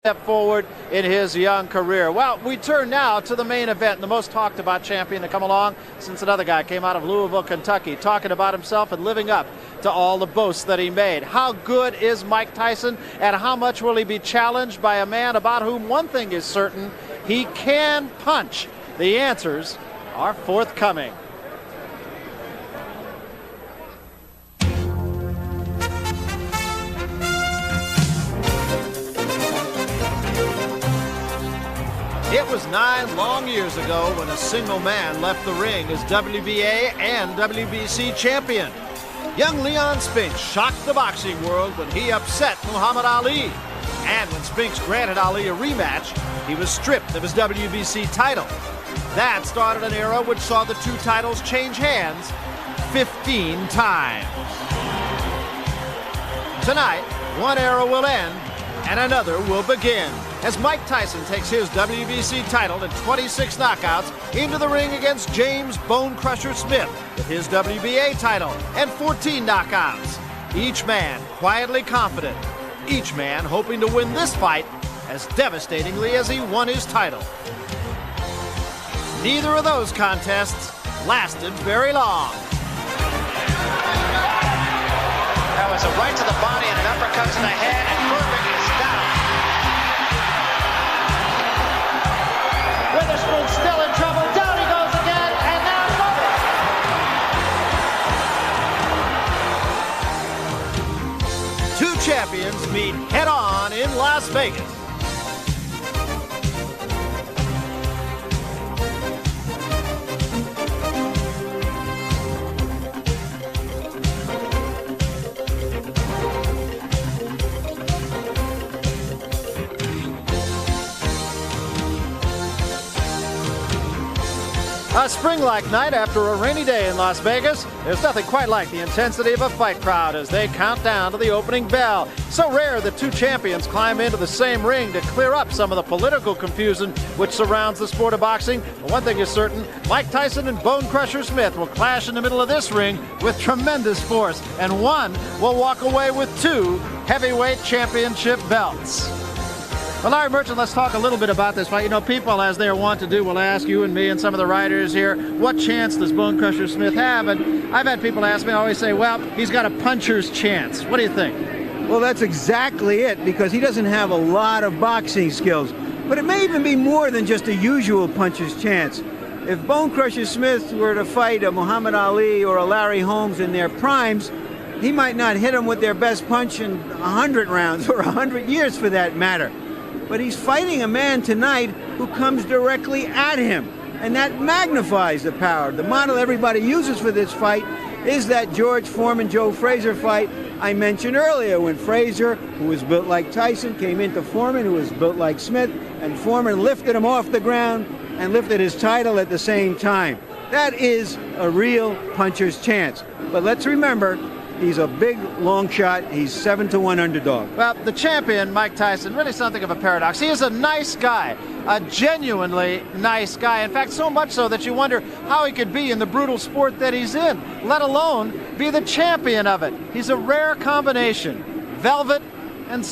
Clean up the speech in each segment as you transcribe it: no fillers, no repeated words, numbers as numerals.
step forward in his young career. Well, we turn now to the main event, the most talked about champion to come along since another guy came out of Louisville, Kentucky, talking about himself and living up to all the boasts that he made. How good is Mike Tyson, and how much will he be challenged by a man about whom one thing is certain: he can punch? The answers are forthcoming. It was 9 long years ago when a single man left the ring as WBA and WBC champion. Young Leon Spinks shocked the boxing world when he upset Muhammad Ali. And when Spinks granted Ali a rematch, he was stripped of his WBC title. That started an era which saw the two titles change hands 15 times. Tonight, one era will end and another will begin as Mike Tyson takes his WBC title in 26 knockouts into the ring against James Bonecrusher Smith with his WBA title and 14 knockouts. Each man quietly confident, each man hoping to win this fight as devastatingly as he won his title. Neither of those contests lasted very long. That was a right to the body and an uppercut to the head, and Burbick is down. Witherspoon's still in trouble. Down he goes again, and now Burbick. Two champions meet head-on in Las Vegas. A spring-like night after a rainy day in Las Vegas. There's nothing quite like the intensity of a fight crowd as they count down to the opening bell. So rare that two champions climb into the same ring to clear up some of the political confusion which surrounds the sport of boxing. But one thing is certain: Mike Tyson and Bonecrusher Smith will clash in the middle of this ring with tremendous force, and one will walk away with 2 heavyweight championship belts. Well, Larry Merchant, let's talk a little bit about this fight. You know, people, as they're wont to do, will ask you and me and some of the writers here, what chance does Bonecrusher Smith have? And I've had people ask me, I always say, well, he's got a puncher's chance. What do you think? Well, that's exactly it, because he doesn't have a lot of boxing skills. But it may even be more than just a usual puncher's chance. If Bonecrusher Smith were to fight a Muhammad Ali or a Larry Holmes in their primes, he might not hit him with their best punch in 100 rounds or 100 years for that matter. But he's fighting a man tonight who comes directly at him, and that magnifies the power. The model everybody uses for this fight is that George Foreman-Joe Frazier fight I mentioned earlier, when Frazier, who was built like Tyson, came into Foreman, who was built like Smith, and Foreman lifted him off the ground and lifted his title at the same time. That is a real puncher's chance. But let's remember, he's a big, long shot. He's 7-1 underdog. Well, the champion, Mike Tyson, really something of a paradox. He is a nice guy, a genuinely nice guy. In fact, so much so that you wonder how he could be in the brutal sport that he's in, let alone be the champion of it. He's a rare combination, velvet and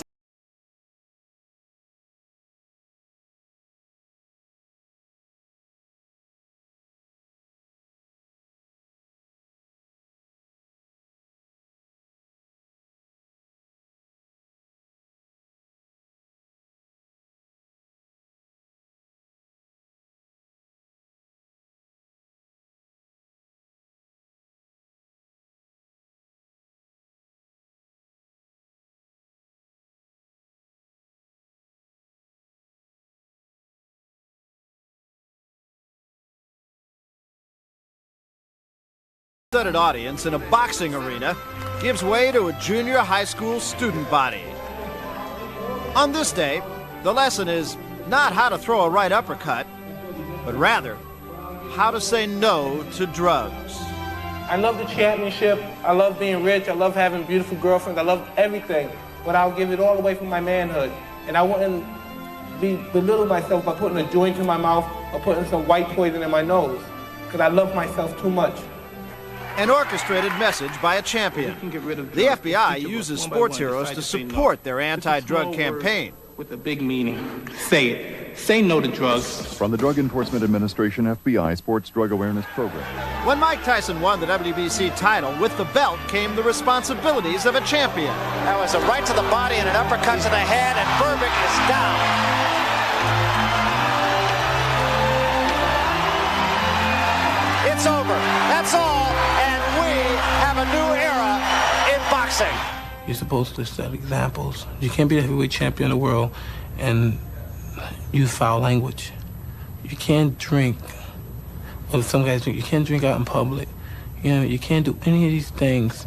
studded audience in a boxing arena gives way to a junior high school student body. On this day, the lesson is not how to throw a right uppercut, but rather how to say no to drugs. I love the championship. I love being rich. I love having beautiful girlfriends. I love everything, but I'll give it all away for my manhood. And I wouldn't belittle myself by putting a joint in my mouth or putting some white poison in my nose, because I love myself too much. An orchestrated message by a champion. The FBI uses sports heroes to support their anti-drug campaign. with a big meaning. Say it. Say no to drugs. From the Drug Enforcement Administration FBI Sports Drug Awareness Program. When Mike Tyson won the WBC title, with the belt came the responsibilities of a champion. That was a right to the body and an uppercut to the head, and Burbick is down. It's over. That's all, and we have a new era in boxing. You're supposed to set examples. You can't be the heavyweight champion of the world and use foul language. You can't drink, or some guys drink, you can't drink out in public. You know, you can't do any of these things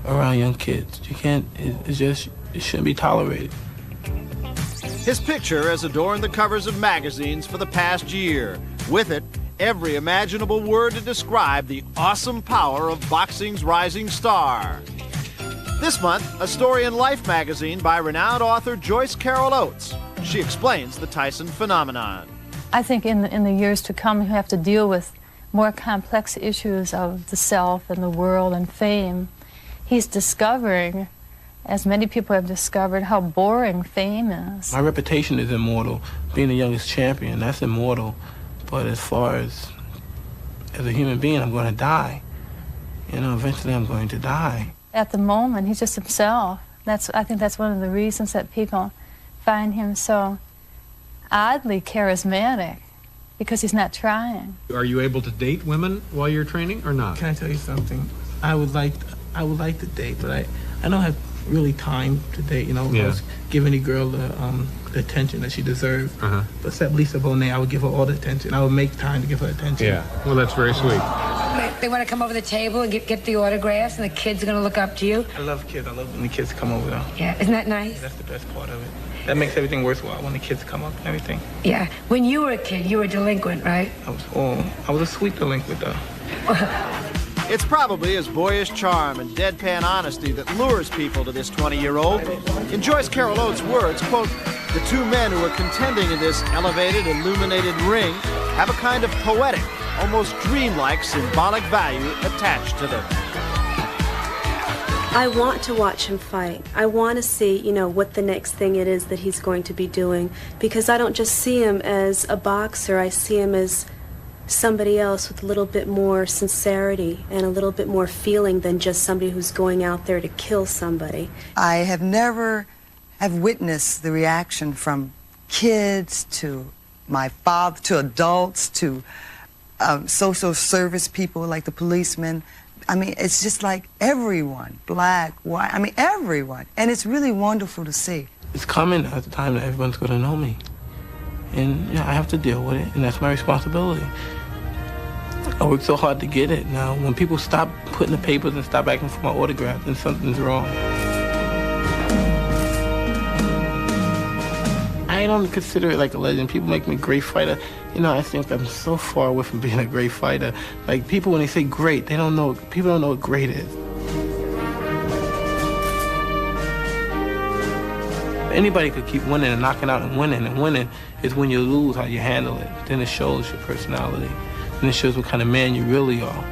around young kids. You can't, it shouldn't be tolerated. His picture has adorned the covers of magazines for the past year. With it, every imaginable word to describe the awesome power of boxing's rising star. This month, a story in Life magazine by renowned author Joyce Carol Oates. She explains the Tyson phenomenon. I think in the years to come, you have to deal with more complex issues of the self and the world and fame. He's discovering, as many people have discovered, how boring fame is. My reputation is immortal. Being the youngest champion, that's immortal. But as far as a human being, I'm going to die. You know, eventually I'm going to die. At the moment, he's just himself. I think that's one of the reasons that people find him so oddly charismatic, because he's not trying. Are you able to date women while you're training or not? Can I tell you something? I would like to date, but I don't have really time to date. You know, Yeah. I was give any girl the attention that she deserves. But except Lisa Bonet, I would give her all the attention. I would make time to give her attention. Yeah. Well, that's very sweet. They want to come over the table and get the autographs, and the kids are going to look up to you. I love kids. I love when the kids come over, though. Yeah, isn't that nice? That's the best part of it. That makes everything worthwhile when the kids come up and everything. Yeah. When you were a kid, you were a delinquent, right? I was a sweet delinquent, though. It's probably his boyish charm and deadpan honesty that lures people to this 20-year-old. In Joyce Carol Oates' words, quote, the two men who are contending in this elevated, illuminated ring have a kind of poetic, almost dreamlike symbolic value attached to them. I want to watch him fight. I want to see, you know, what the next thing it is that he's going to be doing, because I don't just see him as a boxer, I see him as somebody else with a little bit more sincerity and a little bit more feeling than just somebody who's going out there to kill somebody. I have never witnessed the reaction from kids to my father, to adults, to social service people like the policemen. I mean, it's just like everyone, black, white, I mean, everyone. And it's really wonderful to see. It's coming at the time that everyone's going to know me. And you know, I have to deal with it, and that's my responsibility. I worked so hard to get it. Now, when people stop putting the papers and stop asking for my autograph, then something's wrong. I don't consider it like a legend. People make me a great fighter. You know, I think I'm so far away from being a great fighter. Like, people, when they say great, people don't know what great is. Anybody could keep winning and knocking out and winning. It's when you lose how you handle it. Then it shows your personality. And it shows what kind of man you really are.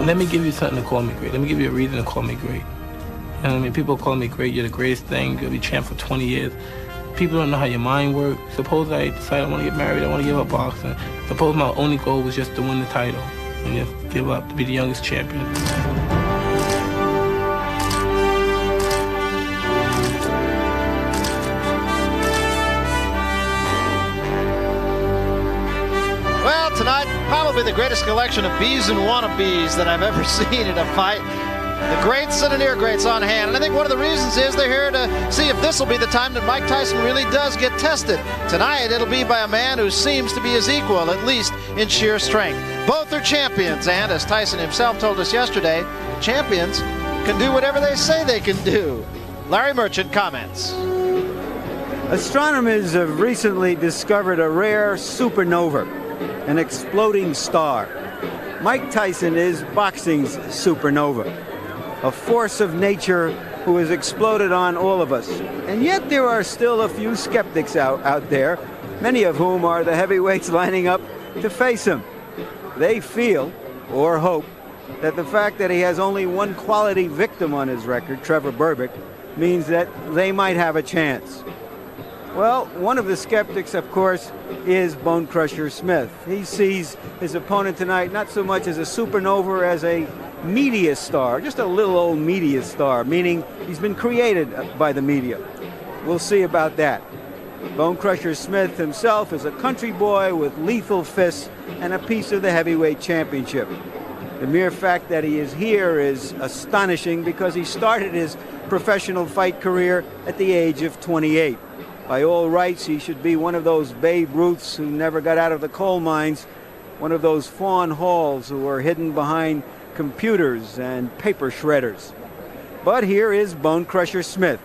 Let me give you something to call me great. Let me give you a reason to call me great. You know what I mean? People call me great. You're the greatest thing. You'll be champ for 20 years. People don't know how your mind works. Suppose I decide I want to get married. I want to give up boxing. Suppose my only goal was just to win the title and just give up to be the youngest champion. Tonight, probably the greatest collection of bees and wannabes that I've ever seen in a fight. The greats and the near greats on hand. And I think one of the reasons is they're here to see if this will be the time that Mike Tyson really does get tested. Tonight, it'll be by a man who seems to be his equal, at least in sheer strength. Both are champions, and as Tyson himself told us yesterday, champions can do whatever they say they can do. Larry Merchant comments. Astronomers have recently discovered a rare supernova, an exploding star. Mike Tyson is boxing's supernova, a force of nature who has exploded on all of us. And yet there are still a few skeptics out there, many of whom are the heavyweights lining up to face him. They feel, or hope, that the fact that he has only one quality victim on his record, Trevor Berbick, means that they might have a chance. Well, one of the skeptics, of course, is Bonecrusher Smith. He sees his opponent tonight not so much as a supernova as a media star, just a little old media star, meaning he's been created by the media. We'll see about that. Bonecrusher Smith himself is a country boy with lethal fists and a piece of the heavyweight championship. The mere fact that he is here is astonishing because he started his professional fight career at the age of 28. By all rights, he should be one of those Babe Ruths who never got out of the coal mines, one of those Fawn Halls who were hidden behind computers and paper shredders. But here is Bonecrusher Smith,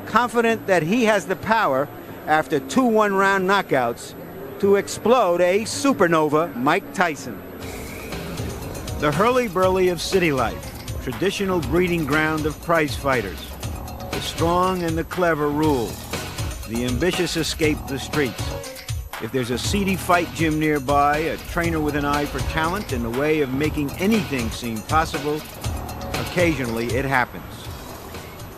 confident that he has the power, after 2 one-round knockouts, to explode a supernova Mike Tyson. The hurly-burly of city life, traditional breeding ground of prize fighters. The strong and the clever rule. The ambitious escape the streets. If there's a seedy fight gym nearby, a trainer with an eye for talent and a way of making anything seem possible, occasionally it happens.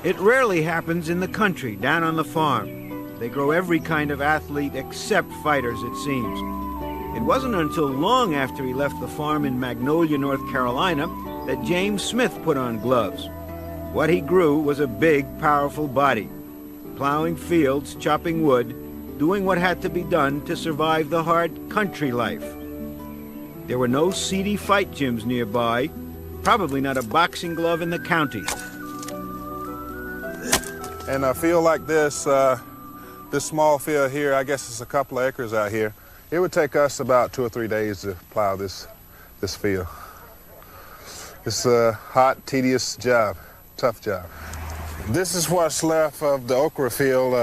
It rarely happens in the country, down on the farm. They grow every kind of athlete except fighters, it seems. It wasn't until long after he left the farm in Magnolia, North Carolina, that James Smith put on gloves. What he grew was a big, powerful body, plowing fields, chopping wood, doing what had to be done to survive the hard country life. There were no seedy fight gyms nearby, probably not a boxing glove in the county. And a field like this, this small field here, I guess it's a couple of acres out here, it would take us about 2 or 3 days to plow this field. It's a hot, tedious job, tough job. This is what's left of the okra field.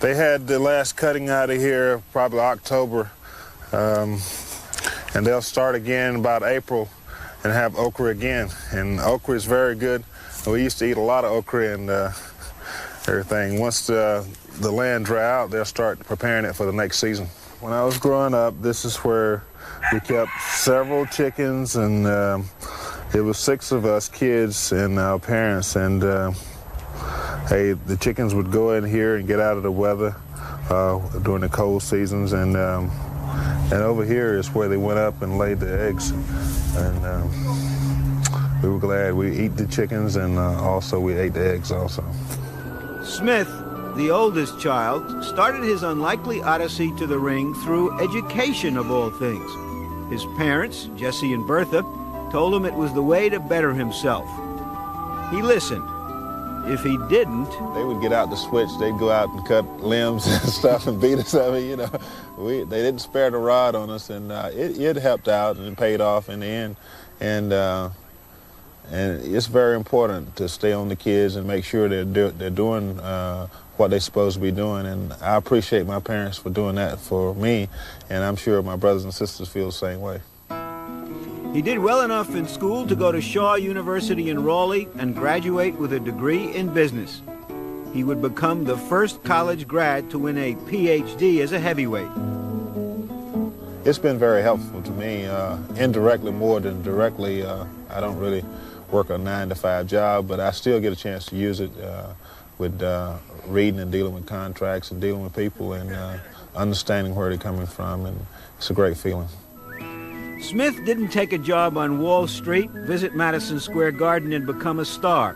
They had the last cutting out of here probably October, and they'll start again about April and have okra again. And okra is very good. We used to eat a lot of okra and everything. Once the land dry out, they'll start preparing it for the next season. When I was growing up, this is where we kept several chickens, and it was 6 of us kids and our parents, and hey, the chickens would go in here and get out of the weather during the cold seasons, and over here is where they went up and laid the eggs, and we were glad. We eat the chickens, and also we ate the eggs also. Smith, the oldest child, started his unlikely odyssey to the ring through education of all things. His parents, Jesse and Bertha, told him it was the way to better himself. He listened. If he didn't, they would get out the switch. They'd go out and cut limbs and stuff and beat us. I mean, you know, they didn't spare the rod on us, and it helped out and it paid off in the end. And it's very important to stay on the kids and make sure they're doing what they're supposed to be doing. And I appreciate my parents for doing that for me, and I'm sure my brothers and sisters feel the same way. He did well enough in school to go to Shaw University in Raleigh and graduate with a degree in business. He would become the first college grad to win a PhD as a heavyweight. It's been very helpful to me, indirectly more than directly. I don't really work a 9-to-5 job, but I still get a chance to use it with reading and dealing with contracts and dealing with people and understanding where they're coming from, and it's a great feeling. Smith didn't take a job on Wall Street, visit Madison Square Garden, and become a star.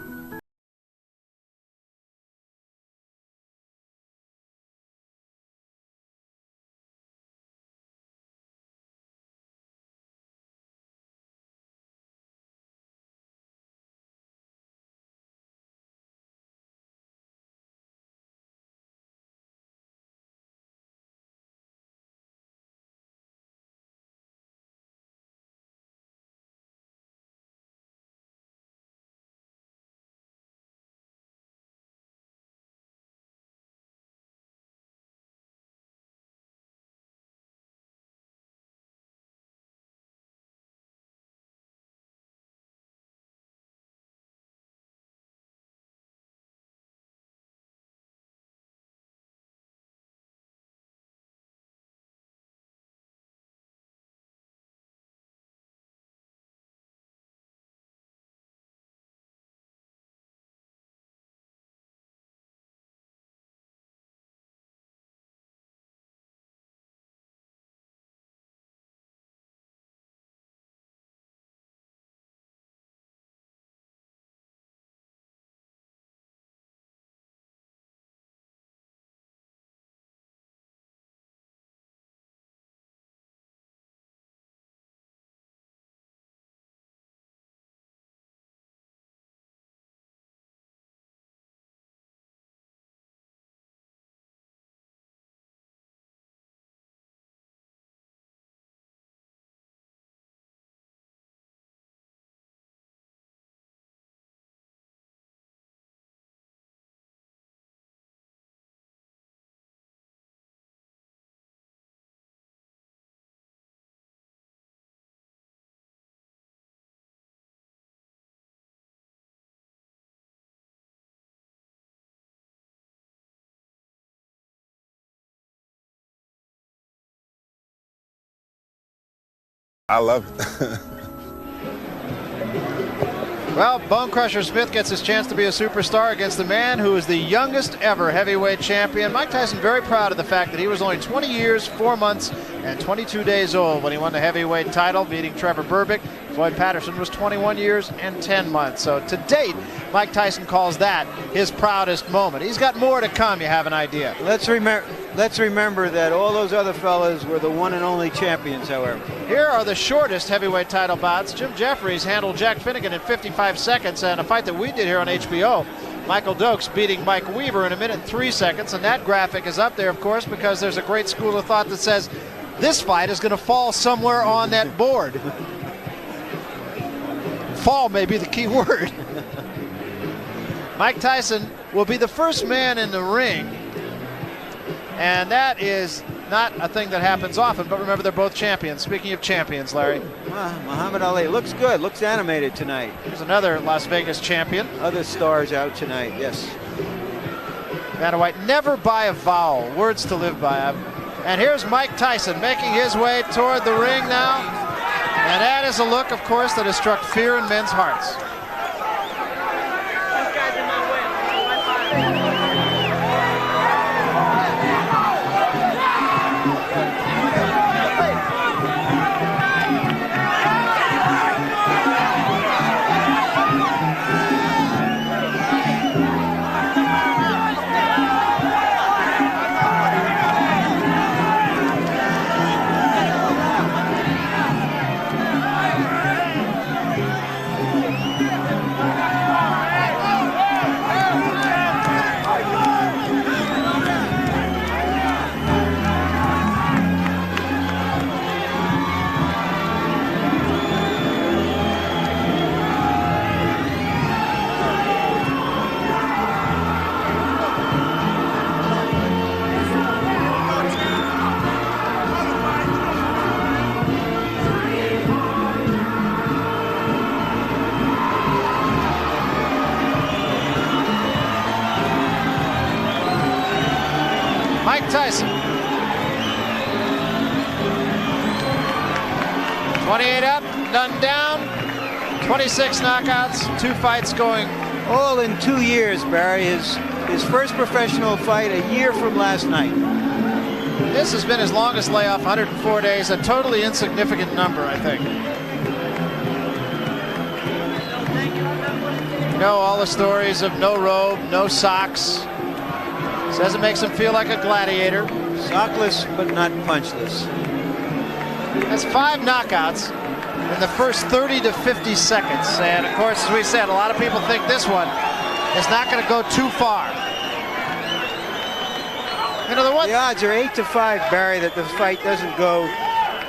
I love it. Well, Bonecrusher Smith gets his chance to be a superstar against the man who is the youngest ever heavyweight champion. Mike Tyson very proud of the fact that he was only 20 years, 4 months, and 22 days old when he won the heavyweight title, beating Trevor Berbick. Floyd Patterson was 21 years and 10 months. So to date, Mike Tyson calls that his proudest moment. He's got more to come, you have an idea. Let's remember that all those other fellas were the one and only champions, however. Here are the shortest heavyweight title bouts. Jim Jeffries handled Jack Finnegan in 55 seconds, and a fight that we did here on HBO, Michael Dokes beating Mike Weaver in 1 minute and 3 seconds. And that graphic is up there, of course, because there's a great school of thought that says this fight is going to fall somewhere on that board. Fall may be the key word. Mike Tyson will be the first man in the ring, and that is not a thing that happens often, but remember, they're both champions. Speaking of champions, Larry. Muhammad Ali looks good, looks animated tonight. There's another Las Vegas champion. Other stars out tonight, yes. Vanna White, never buy a vowel, words to live by. And here's Mike Tyson making his way toward the ring now. And that is a look, of course, that has struck fear in men's hearts. Mike Tyson. 28 up, none down, 26 knockouts, 2 fights going. All in 2 years, Barry. His first professional fight a year from last night. This has been his longest layoff, 104 days, a totally insignificant number, I think. You know, all the stories of no robe, no socks. Says it makes him feel like a gladiator. Sockless, but not punchless. That's 5 knockouts in the first 30 to 50 seconds. And of course, as we said, a lot of people think this one is not going to go too far. You know, the odds are 8 to 5, Barry, that the fight doesn't go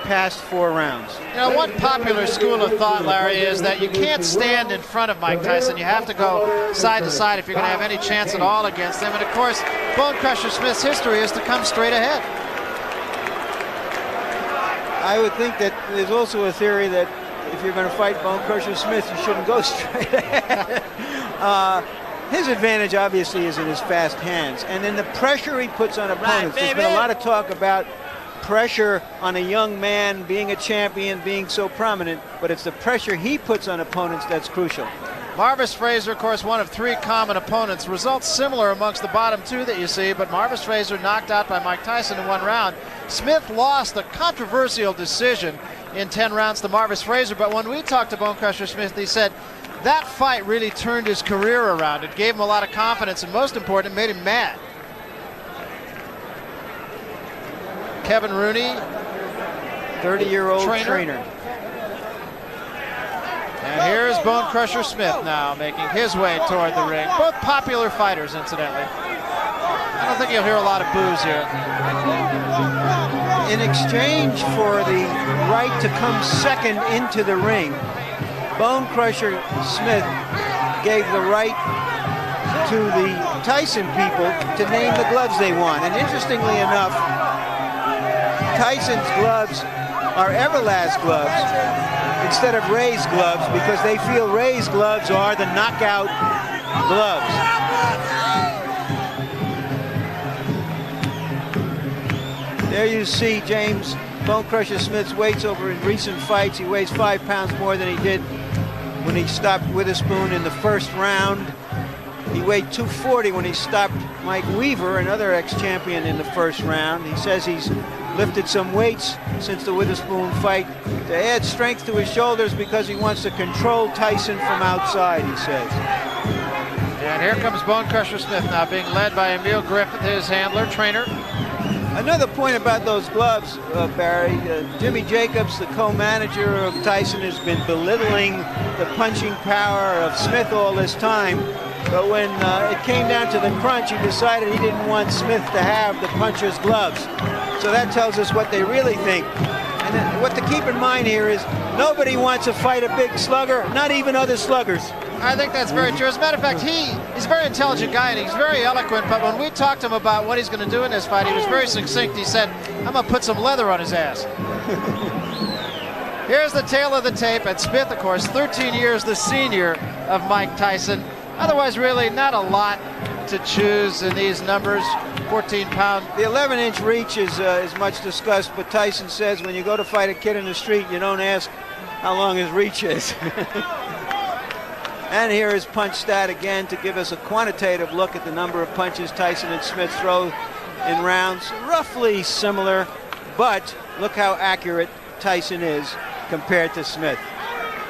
past 4 rounds. You know, one popular school of thought, Larry, is that you can't stand in front of Mike Tyson. You have to go side to side if you're going to have any chance at all against him. And of course, Bonecrusher Smith's history is to come straight ahead. I would think that there's also a theory that if you're going to fight Bonecrusher Smith, you shouldn't go straight ahead. His advantage, obviously, is in his fast hands. And then the pressure he puts on opponents. There's been a lot of talk about pressure on a young man being a champion, being so prominent, but it's the pressure he puts on opponents that's crucial. Marvis Frazier, of course, one of 3 common opponents. Results similar amongst the bottom 2 that you see, but Marvis Frazier knocked out by Mike Tyson in 1 round. Smith lost a controversial decision in 10 rounds to Marvis Frazier, but when we talked to Bonecrusher Smith, he said that fight really turned his career around. It gave him a lot of confidence, and most important, it made him mad. Kevin Rooney, 30-year-old trainer. And here's Bonecrusher Smith now making his way toward the ring. Both popular fighters, incidentally. I don't think you'll hear a lot of boos here. In exchange for the right to come second into the ring, Bonecrusher Smith gave the right to the Tyson people to name the gloves they want. And interestingly enough, Tyson's gloves are Everlast gloves instead of Ray's gloves because they feel Ray's gloves are the knockout gloves. There you see James Bonecrusher Smith's weights over in recent fights. He weighs 5 pounds more than he did when he stopped Witherspoon in the first round. He weighed 240 when he stopped Mike Weaver, another ex-champion, in the first round. He says he's lifted some weights since the Witherspoon fight to add strength to his shoulders because he wants to control Tyson from outside, he says. And here comes Bonecrusher Smith now, being led by Emil Griffith, his handler, trainer. Another point about those gloves, Barry, Jimmy Jacobs, the co-manager of Tyson, has been belittling the punching power of Smith all this time. But when it came down to the crunch, he decided he didn't want Smith to have the puncher's gloves. So that tells us what they really think. And what to keep in mind here is nobody wants to fight a big slugger, not even other sluggers. I think that's very true. As a matter of fact, he's a very intelligent guy and he's very eloquent, but when we talked to him about what he's going to do in this fight, he was very succinct. He said, I'm going to put some leather on his ass. Here's the tail of the tape, and Smith, of course, 13 years the senior of Mike Tyson. Otherwise, really not a lot to choose in these numbers. 14-pound. The 11-inch reach is much discussed, but Tyson says when you go to fight a kid in the street, you don't ask how long his reach is. And here is punch stat again to give us a quantitative look at the number of punches Tyson and Smith throw in rounds. Roughly similar, but look how accurate Tyson is compared to Smith.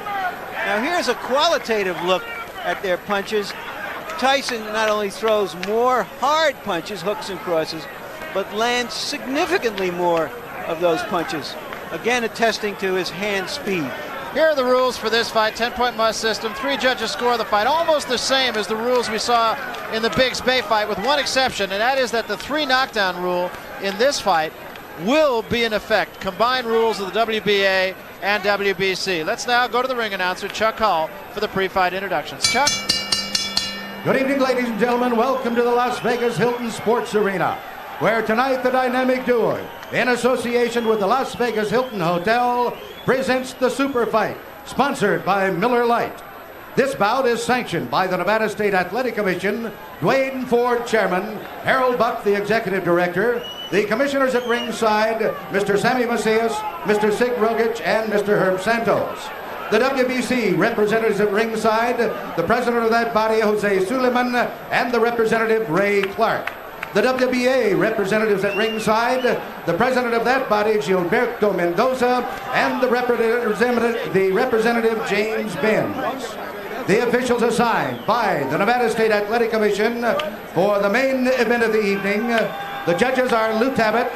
Now here's a qualitative look at their punches. Tyson not only throws more hard punches, hooks and crosses, but lands significantly more of those punches. Again, attesting to his hand speed. Here are the rules for this fight, 10-point must system. 3 judges score the fight, almost the same as the rules we saw in the Biggs Bay fight, with one exception, and that is that the 3 knockdown rule in this fight will be in effect. Combined rules of the WBA and WBC. Let's now go to the ring announcer, Chuck Hall, for the pre-fight introductions. Chuck? Good evening, ladies and gentlemen. Welcome to the Las Vegas Hilton Sports Arena, where tonight the dynamic duo, in association with the Las Vegas Hilton Hotel, presents the Super Fight, sponsored by Miller Lite. This bout is sanctioned by the Nevada State Athletic Commission, Dwayne Ford, Chairman, Harold Buck, the Executive Director, the Commissioners at ringside, Mr. Sammy Macias, Mr. Sig Rogic, and Mr. Herb Santos. The WBC representatives at ringside, the President of that body, Jose Suleiman, and the Representative Ray Clark. The WBA representatives at ringside, the president of that body, Gilberto Mendoza, and the representative James Benz. The officials assigned by the Nevada State Athletic Commission for the main event of the evening. The judges are Lou Tabbitt,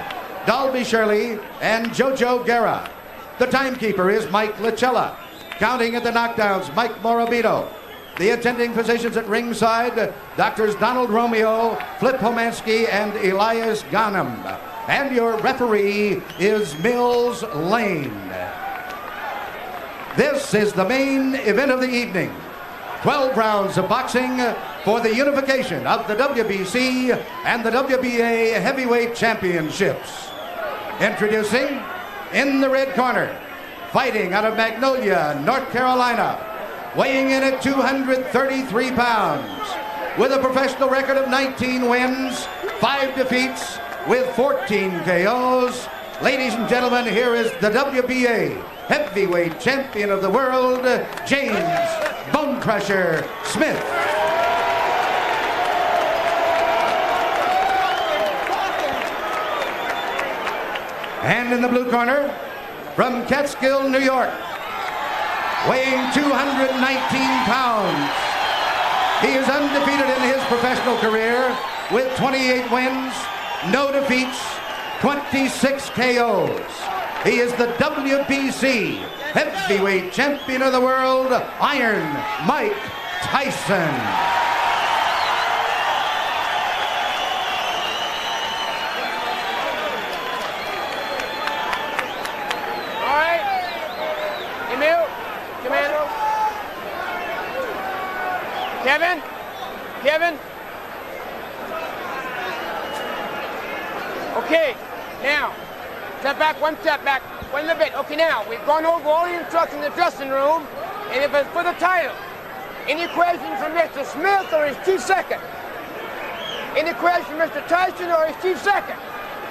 Dalby Shirley, and Jojo Guerra. The timekeeper is Mike Lachella. Counting at the knockdowns, Mike Morabito. The attending physicians at ringside, Doctors Donald Romeo, Flip Homansky, and Elias Ghanem. And your referee is Mills Lane. This is the main event of the evening. 12 rounds of boxing for the unification of the WBC and the WBA heavyweight championships. Introducing, in the red corner, fighting out of Magnolia, North Carolina, weighing in at 233 pounds, with a professional record of 19 wins, 5 defeats, with 14 KOs. Ladies and gentlemen, here is the WBA heavyweight champion of the world, James Bonecrusher Smith. And in the blue corner, from Catskill, New York, weighing 219 pounds. He is undefeated in his professional career with 28 wins, no defeats, 26 KOs. He is the WBC heavyweight champion of the world, Iron Mike Tyson. All right, Emil, Commando. Kevin. Okay, now, one step back, one little bit. Okay, now, we've gone over all the instructions in the dressing room, and if it's for the title, any questions from Mr. Smith or his chief second? Any questions from Mr. Tyson or his chief second?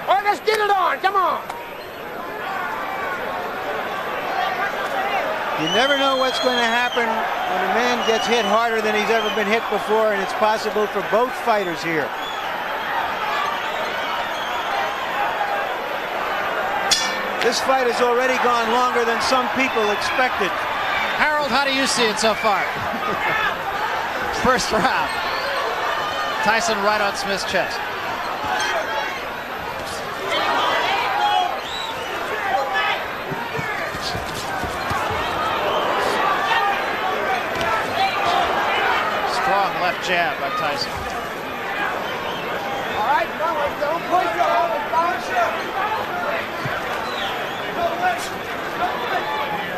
All right, let's get it on, come on. You never know what's going to happen when a man gets hit harder than he's ever been hit before, and it's possible for both fighters here. This fight has already gone longer than some people expected. Harold, how do you see it so far? First round. Tyson right on Smith's chest. Strong left jab by Tyson. All right, don't push your own bouncer.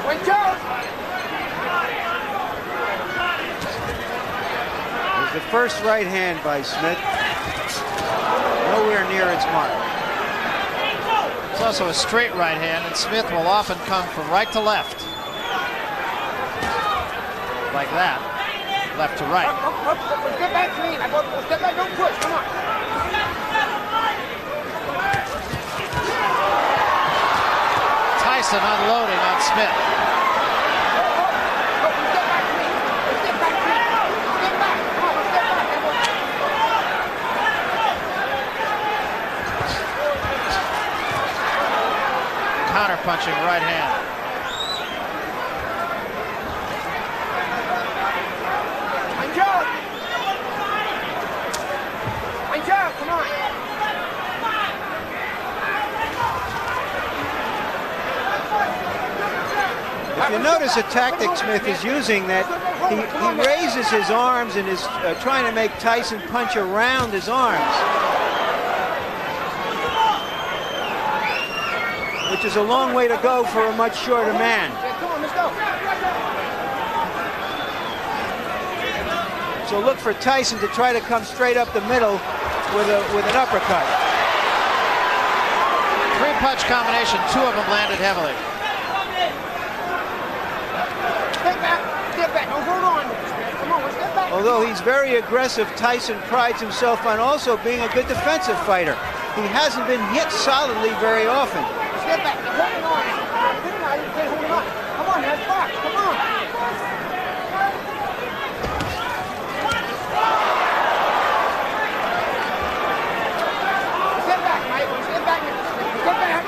Watch out! There's the first right hand by Smith. Nowhere near its mark. It's also a straight right hand, and Smith will often come from right to left. Like that. Left to right. Step back clean. Step back, don't push. Come on. Tyson unloading on Smith. Counter punching right hand. Come on. If you notice a tactic Smith is using, that he raises his arms and is trying to make Tyson punch around his arms, which is a long way to go for a much shorter man. Come on, let's go. So look for Tyson to try to come straight up the middle with an uppercut. Three-punch combination, two of them landed heavily. Step back, don't hold on. Come on, step back. Although he's very aggressive, Tyson prides himself on also being a good defensive fighter. He hasn't been hit solidly very often. Step back, you're holding on. You can't hold on. Come on, that's back, come on. Step back, Mike, step back. Step back.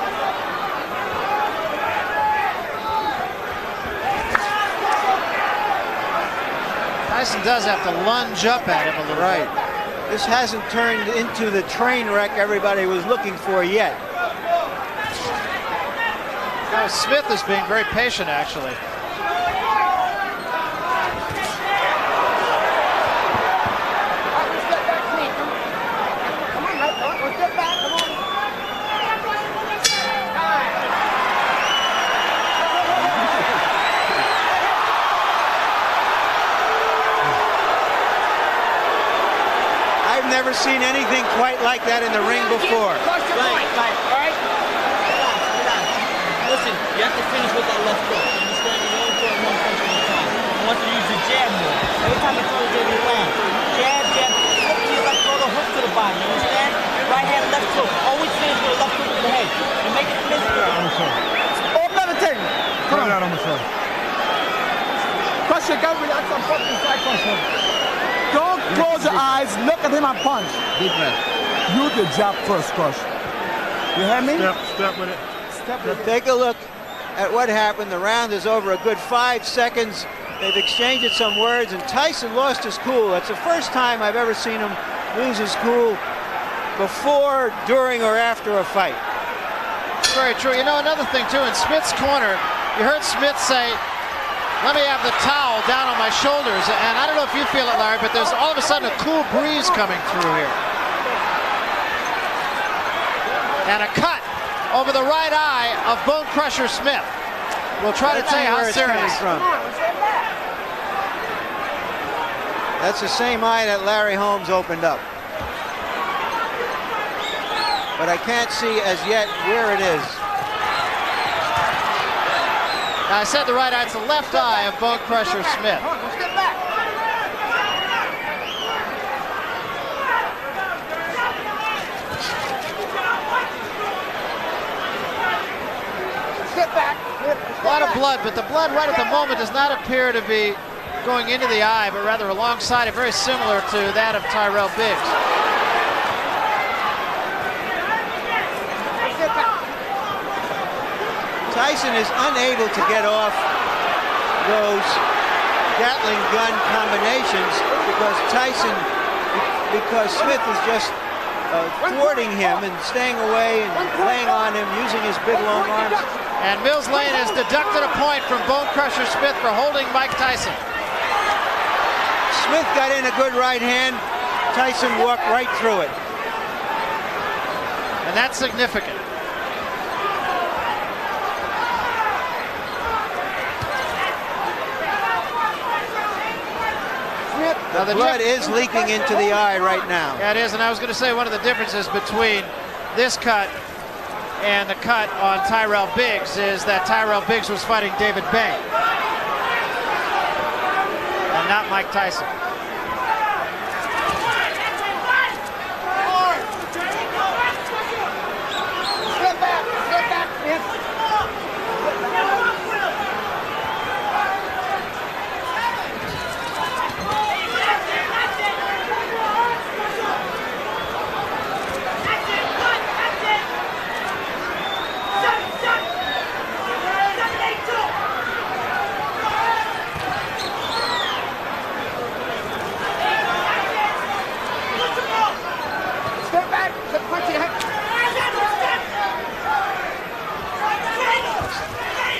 Tyson does have to lunge up at him a little bit. This hasn't turned into the train wreck everybody was looking for yet. Now, Smith is being very patient, actually. Step back, please. Come on, Mike. Step back, come on. I've never seen anything quite like that in the ring before. Listen, you have to finish with that left hook. You understand? You only throw one punch at a time. I want you to use your jab more. Every time you throw it, you land. Jab, jab, flip to your left, throw the hook to the body. You understand? Right hand, left hook. Always finish with a left hook to the head. You make it physical. Open the thing. Come on. On the shoulder. Crush your gun, relax on fucking side crusher. Don't close your eyes, look at him and punch. Deep breath. Use the jab first, Crush. You hear me? Step with it. Take a look at what happened. The round is over a good 5 seconds. They've exchanged some words, and Tyson lost his cool. That's the first time I've ever seen him lose his cool before, during, or after a fight. Very true. You know, another thing, too, in Smith's corner, you heard Smith say, let me have the towel down on my shoulders. And I don't know if you feel it, Larry, but there's all of a sudden a cool breeze coming through here. And a cut over the right eye of Bonecrusher Smith. We'll try to tell you how serious. That's the same eye that Larry Holmes opened up. But I can't see as yet where it is. Now, I said the right eye, it's the left eye of Bonecrusher Smith. Step back. Step back. Well, lot of blood, but the blood right at the moment does not appear to be going into the eye, but rather alongside it, very similar to that of Tyrell Biggs. Tyson is unable to get off those Gatling gun combinations because Smith is just thwarting him and staying away and laying on him, using his big long arms. And Mills Lane has deducted a point from Bonecrusher Smith for holding Mike Tyson. Smith got in a good right hand. Tyson walked right through it. And that's significant. Now the blood is leaking into the eye right now. Yeah, it is, and I was going to say one of the differences between this cut and the cut on Tyrell Biggs is that Tyrell Biggs was fighting David Bay and not Mike Tyson.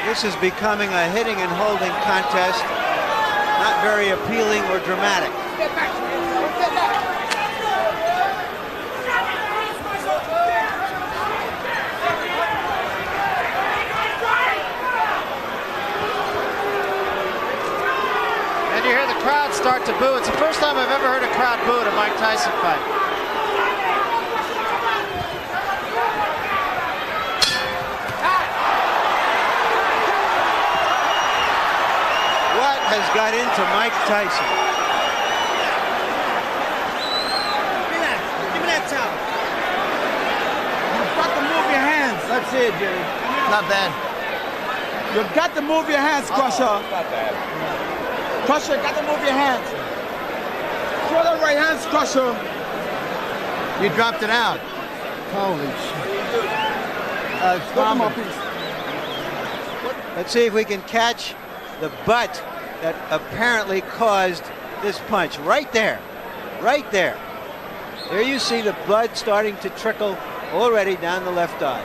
This is becoming a hitting and holding contest, not very appealing or dramatic. Step back, step back. And you hear the crowd start to boo. It's the first time I've ever heard a crowd boo at a Mike Tyson fight. Has got into Mike Tyson. Give me that towel. You've got to move your hands. Let's see it, Jimmy. Not bad. You've got to move your hands, Crusher. Not bad. Crusher, you got to move your hands. Throw the right hands, Crusher. You dropped it out. Holy shit. Let's see if we can catch the butt that apparently caused this punch. Right there. Right there. There you see the blood starting to trickle already down the left eye.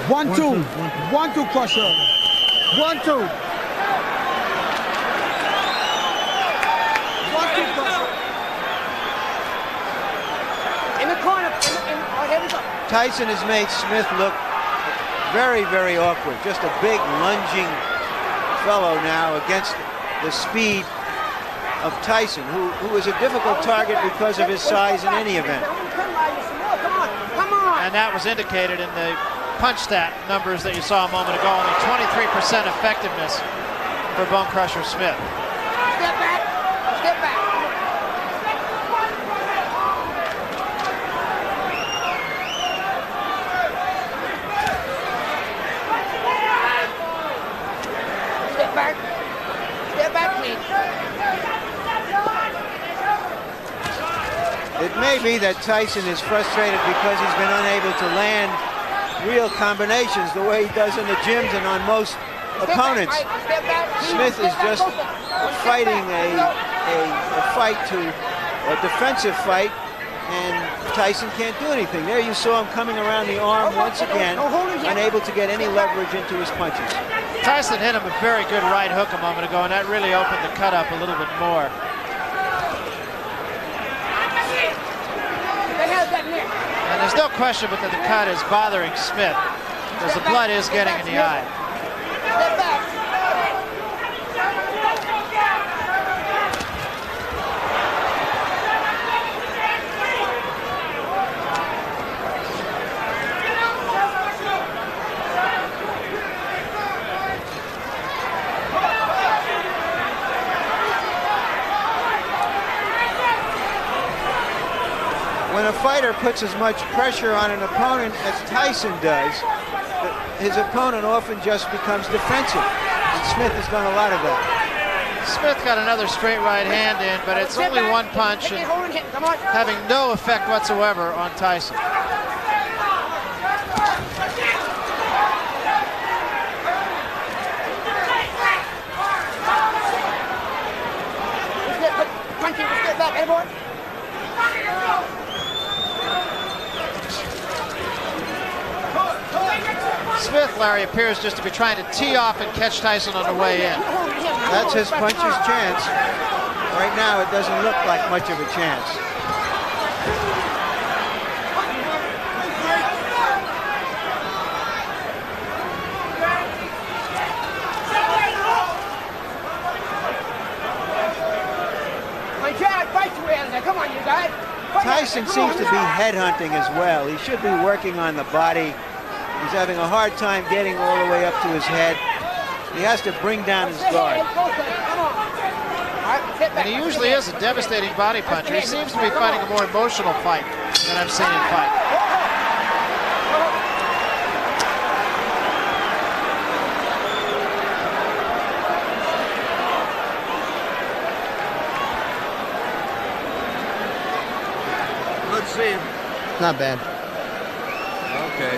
1-2. 1-2, Crusher. 1-2. 1-2, Crusher. In the corner. Oh, here we go. Tyson has made Smith look very, very awkward. Just a big lunging fellow now against the speed of Tyson, who is a difficult target because of his size in any event. Come on. And that was indicated in the punch stat numbers that you saw a moment ago. Only 23% effectiveness for Bonecrusher Smith. Step back. Step back. Step back. Step back, please. It may be that Tyson is frustrated because he's been unable to land real combinations the way he does in the gyms and on most opponents. Smith is just fighting a defensive fight, and Tyson can't do anything. There you saw him coming around the arm once again, unable to get any leverage into his punches. Tyson hit him a very good right hook a moment ago, and that really opened the cut up a little bit more. And there's no question but that the cut is bothering Smith, because the blood is getting in the eye. Step back. when a fighter puts as much pressure on an opponent as Tyson does, his opponent often just becomes defensive. And Smith has done a lot of that. Smith got another straight right hand in, but it's only one punch and having no effect whatsoever on Tyson. Smith, Larry, appears just to be trying to tee off and catch Tyson on the way in. That's his puncher's chance. Right now, it doesn't look like much of a chance. Come on, you guys. Tyson seems to be headhunting as well. He should be working on the body. He's having a hard time getting all the way up to his head. He has to bring down his guard. And he usually is a devastating body puncher. He seems to be fighting a more emotional fight than I've seen him fight. Let's see him. Not bad. Okay.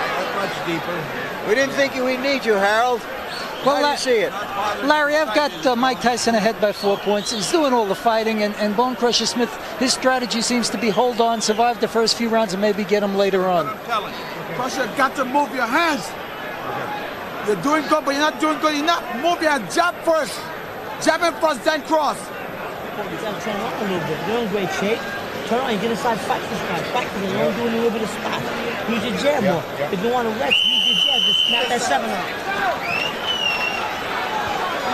Not much deeper. We didn't think we'd need you, Harold. Well, Glad to see it. Larry, I've got Mike Tyson ahead by 4 points. He's doing all the fighting, and Bonecrusher Smith, his strategy seems to be hold on, survive the first few rounds, and maybe get him later on. I'm telling you. Crusher, got to move your hands. You're doing good, but you're not doing good enough. Move your hand. Jab first. Jab him first, then cross. You gotta turn around a little bit. You're in great shape. Turn around and get inside, fight this guy. Fight this guy. You're only doing a little bit of spot. Use your jab more. If you want to rest, use your jab. Just snap that 7 out.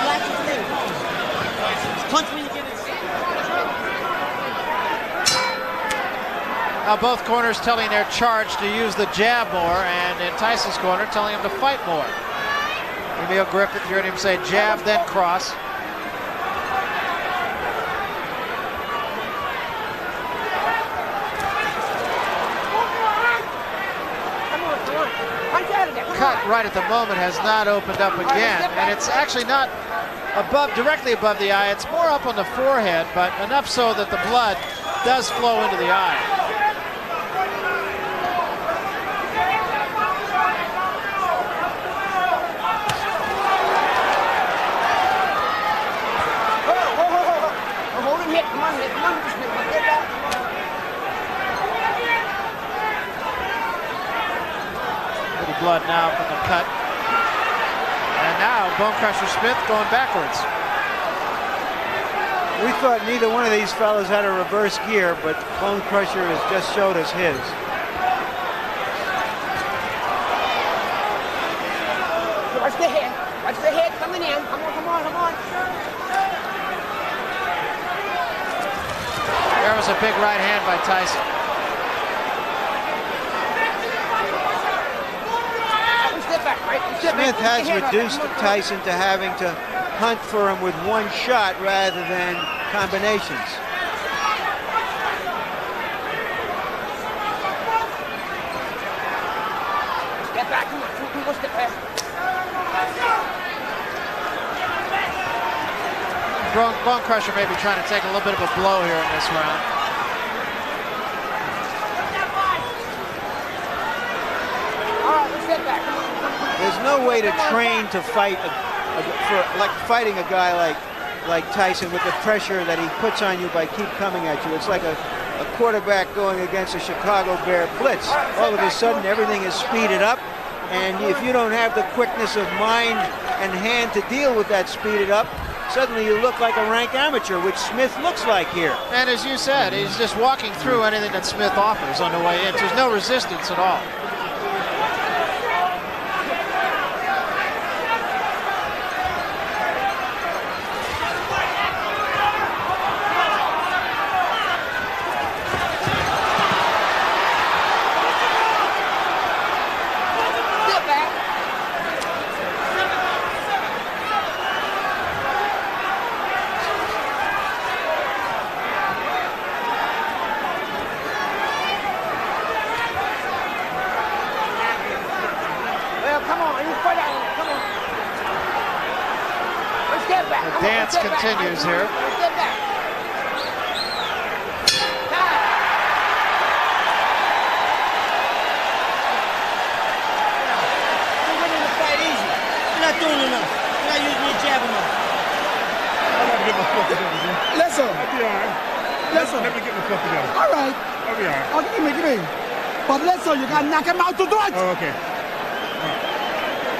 Relax your thing. Punch when you get inside. Now both corners telling their charge to use the jab more, and in Tyson's corner telling him to fight more. Emil Griffith, you heard him say jab, then cross. Cut right at the moment has not opened up again, and it's actually not directly above the eye. It's more up on the forehead, but enough so that the blood does flow into the eye. Hold him hit. Come on, hit. Come on, get back. Blood now from the cut. And now Bonecrusher Smith going backwards. We thought neither one of these fellas had a reverse gear, but Bonecrusher has just showed us his. Watch the head. Watch the head coming in. Come on, come on, come on. There was a big right hand by Tyson. Smith has reduced Tyson to having to hunt for him with one shot rather than combinations. Get back, come on, go step back. Bonecrusher may be trying to take a little bit of a blow here in this round. All right, let's get back. There's no way to train to fight like fighting a guy like Tyson with the pressure that he puts on you by keep coming at you. It's like a quarterback going against a Chicago Bear blitz. All of a sudden, everything is speeded up, and if you don't have the quickness of mind and hand to deal with that speeded up, suddenly you look like a rank amateur, which Smith looks like here. And as you said, he's just walking through anything that Smith offers on the way in. There's no resistance at all. continues here. Get back. You're winning the fight easy. You're not doing enough. You're not using your jab enough. I'm going to get myself together, Jim. Listen. I'll be all right. Listen. Let me get myself together. All right. I'll be all right. Oh, give me. But listen, you gotta knock him out to do it. Oh, okay.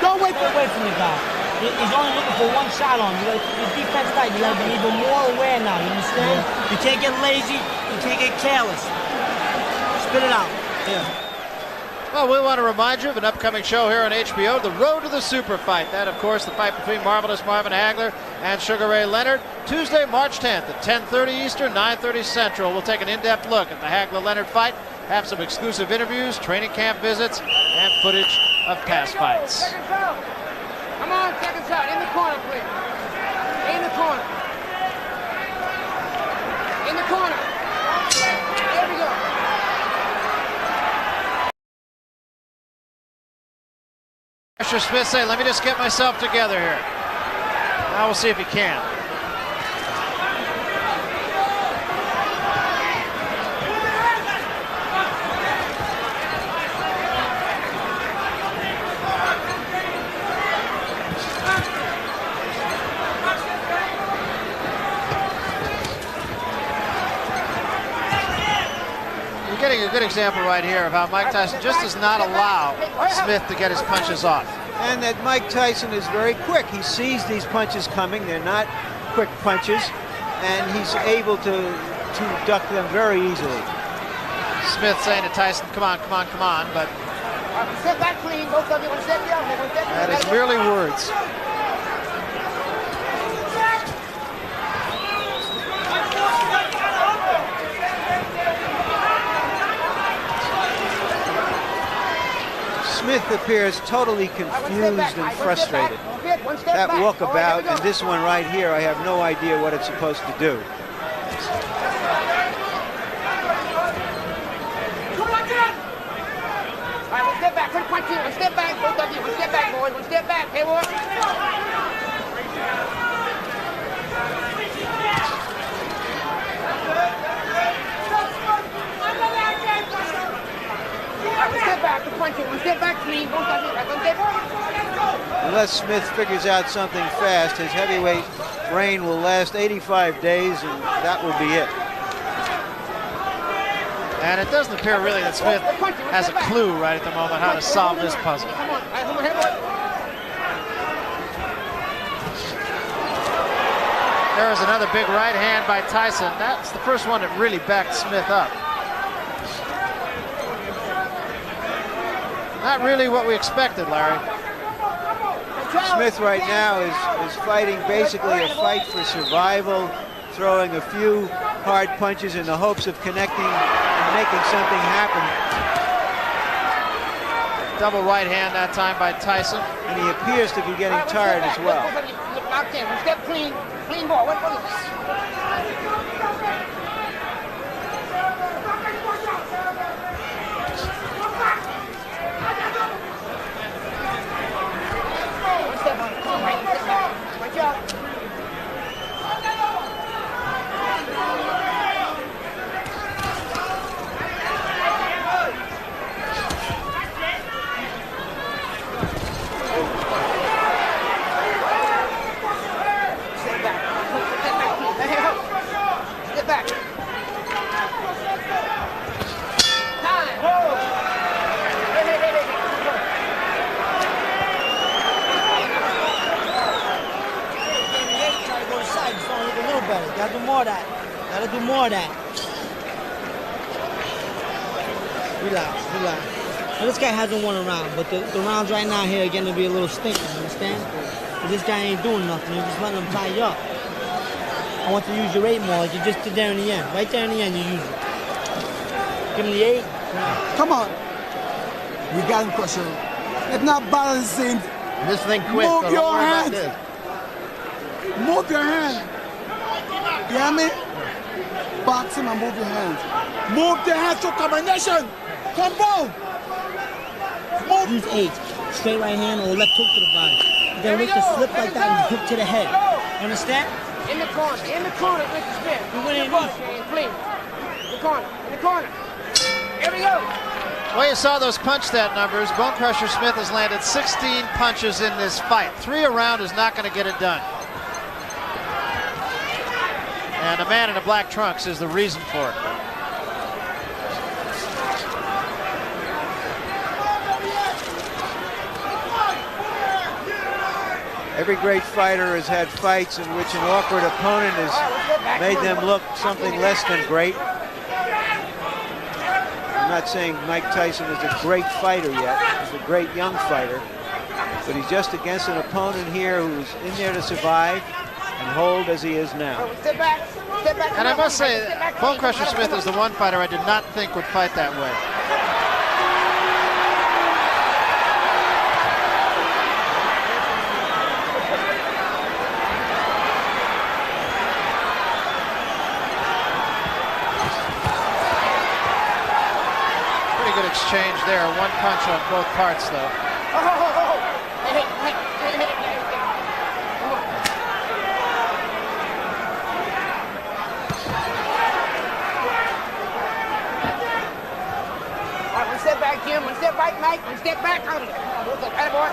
Don't wait. Don't wait for the guy. He's only looking for one shot on you. Your defense tight. You gotta be even more aware now. You understand? You can't get lazy. You can't get careless. Spit it out. Yeah. Well, we want to remind you of an upcoming show here on HBO, The Road to the Super Fight. That, of course, the fight between Marvelous Marvin Hagler and Sugar Ray Leonard. Tuesday, March 10th at 10:30 Eastern, 9:30 Central. We'll take an in-depth look at the Hagler-Leonard fight, have some exclusive interviews, training camp visits, and footage of past fights. Come on, seconds out. In the corner, please. In the corner. In the corner. There we go. Mr. Smith say, let me just get myself together here. Now we'll see if he can. You're getting a good example right here of how Mike Tyson just does not allow Smith to get his punches off. And that Mike Tyson is very quick. He sees these punches coming. They're not quick punches, and he's able to duck them very easily. Smith saying to Tyson, come on, come on, come on, but Step back clean, both of you. that is merely words. Smith appears totally confused and frustrated. That walkabout and this one right here, I have no idea what it's supposed to do. All right, one step back, quick punch here. One step back, both of you. One step back, boys. One step back. Hey, boy. One step back, quick punch here. One step back, clean. Both of you. One step back. Unless Smith figures out something fast, his heavyweight reign will last 85 days, and that will be it. And it doesn't appear really that Smith has a clue right at the moment how to solve this puzzle. Come on. All right, come on, here, boy. There is another big right hand by Tyson. That's the first one that really backed Smith up. Not really what we expected, Larry. Smith right now is fighting basically a fight for survival, throwing a few hard punches in the hopes of connecting and making something happen. Double right hand that time by Tyson. And he appears to be getting tired as well. Locked in. One step clean. Clean ball. What is it? Gotta do more of that. Gotta do more of that. Relax, relax. Well, this guy hasn't won a round, but the rounds right now here are going to be a little stinky, you understand? But this guy ain't doing nothing. You're just letting him tie you up. I want to use your 8 more like you just did there in the end. Right there in the end, you use it. Give him the 8. Come on. We got him, Crusher. It's not balancing. This thing quick. Move so your hand. Move your hand. You hear me? Box him and move your hands. Move the hands to combination. Come on. Move. Use 8. Straight right hand or left hook to the body. Then wait to slip like that and hook to the head. Understand? In the corner, Mr. Smith. You win in the corner, Shane, please. In the corner. Here we go. Well, you saw those punch stat numbers. Bonecrusher Smith has landed 16 punches in this fight. 3 a round is not going to get it done. And the man in the black trunks is the reason for it. Every great fighter has had fights in which an awkward opponent has made them look something less than great. I'm not saying Mike Tyson is a great fighter yet. He's a great young fighter. But he's just against an opponent here who's in there to survive and hold as he is now. Step back. And I must say, Bonecrusher Smith is the one fighter I did not think would fight that way. Good exchange there. One punch on both parts, though. All right, one step back, Jim. One step back, Mike. One step back. Out of it. Attaboy.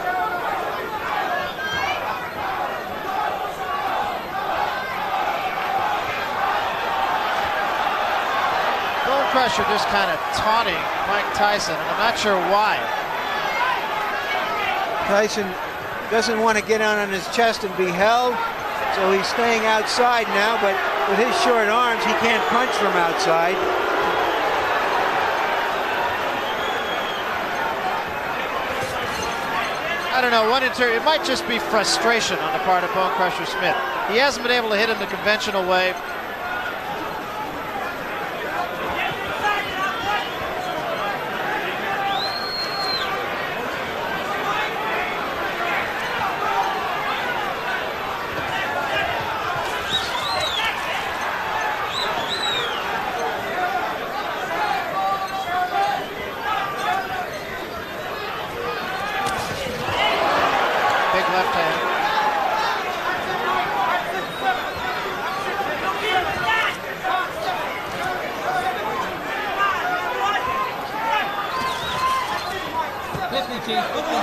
Bonecrusher just kind of taunting Mike Tyson, and I'm not sure why. Tyson doesn't want to get on his chest and be held, so he's staying outside now, but with his short arms, he can't punch from outside. I don't know, it might just be frustration on the part of Bonecrusher Smith. He hasn't been able to hit him the conventional way. Left hand. Lift me, Chief. Lift me.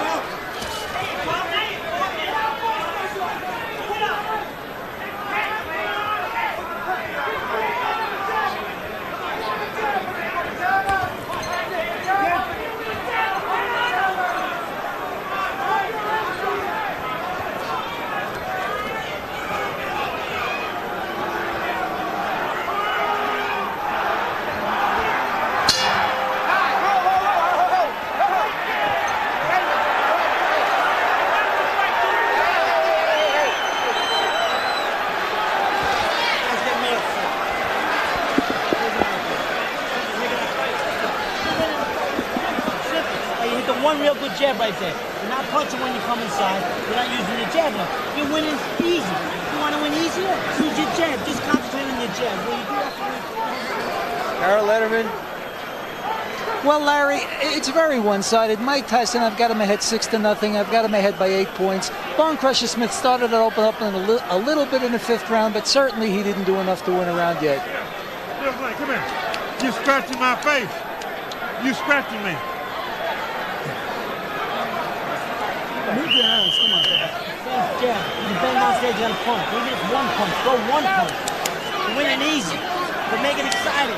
One real good jab right there. You're not punching when you come inside. You're not using your jab enough. You're winning easy. You want to win easier? Use your jab. Just concentrate on your jab. When you do that, Harold Letterman. Well, Larry, it's very one-sided. Mike Tyson, I've got him ahead 6-0. I've got him ahead by 8 points. Bonecrusher Smith started to open up in a little bit in the 5th round, but certainly he didn't do enough to win a round yet. Come here. You're scratching my face. You're scratching me. move your hands, come on. Same jab. You bang downstairs, you got a punch. Even if it's one punch, throw one punch. You're winning easy, but make it exciting.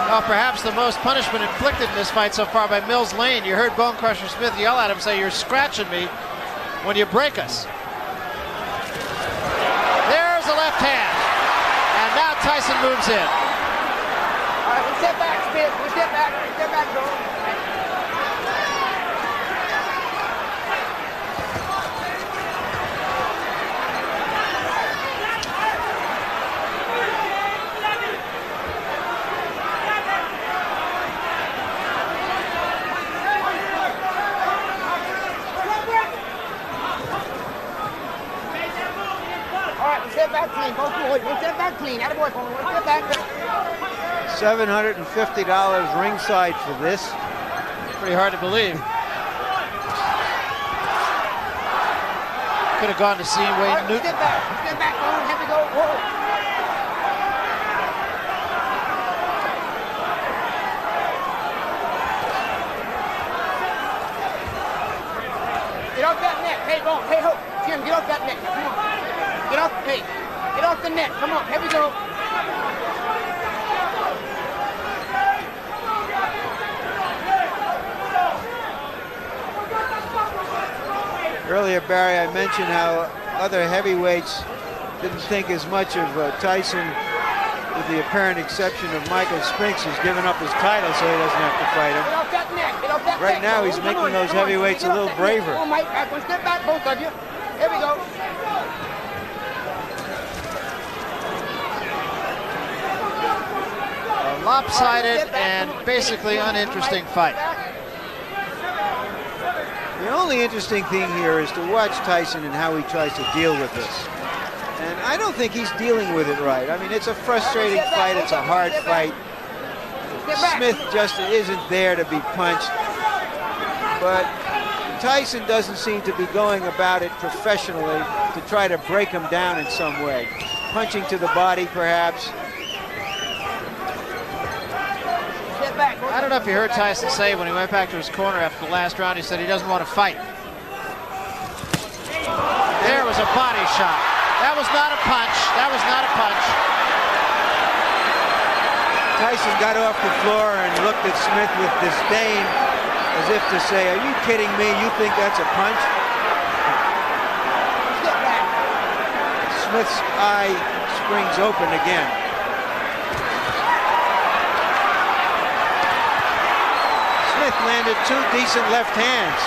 Well, perhaps the most punishment inflicted in this fight so far by Mills Lane. You heard Bonecrusher Smith yell at him, say, "You're scratching me when you break us." There's a left hand. And now Tyson moves in. All right, we step back, Smith. We step back, bro. Step back clean, both boys. One step back clean. Attaboy, one step back. $750 ringside for this. Pretty hard to believe. could have gone to see Wayne Newton. Step back, on, have to go. Whoa. Get off that neck. Hey, Bone. Hey, Hope. Jim, get off that neck. Come on. Get off. Hey, get off the neck. Come on. Here we go. Earlier, Barry, I mentioned how other heavyweights didn't think as much of Tyson, with the apparent exception of Michael Spinks, who's given up his title so he doesn't have to fight him. Get off that neck. Get off that Right neck. now, he's making those heavyweights a little braver. Come on, Mike. Back one step back, both of you. Here we go. A lopsided and basically uninteresting fight. The only interesting thing here is to watch Tyson and how he tries to deal with this. And I don't think he's dealing with it right. I mean, it's a frustrating fight. It's a hard fight. Smith just isn't there to be punched. But Tyson doesn't seem to be going about it professionally to try to break him down in some way. Punching to the body, perhaps. I don't know if you heard Tyson say when he went back to his corner after the last round, he said he doesn't want to fight. There was a body shot. That was not a punch. That was not a punch. Tyson got off the floor and looked at Smith with disdain, as if to say, are you kidding me? You think that's a punch? Smith's eye springs open again. Smith landed two decent left hands.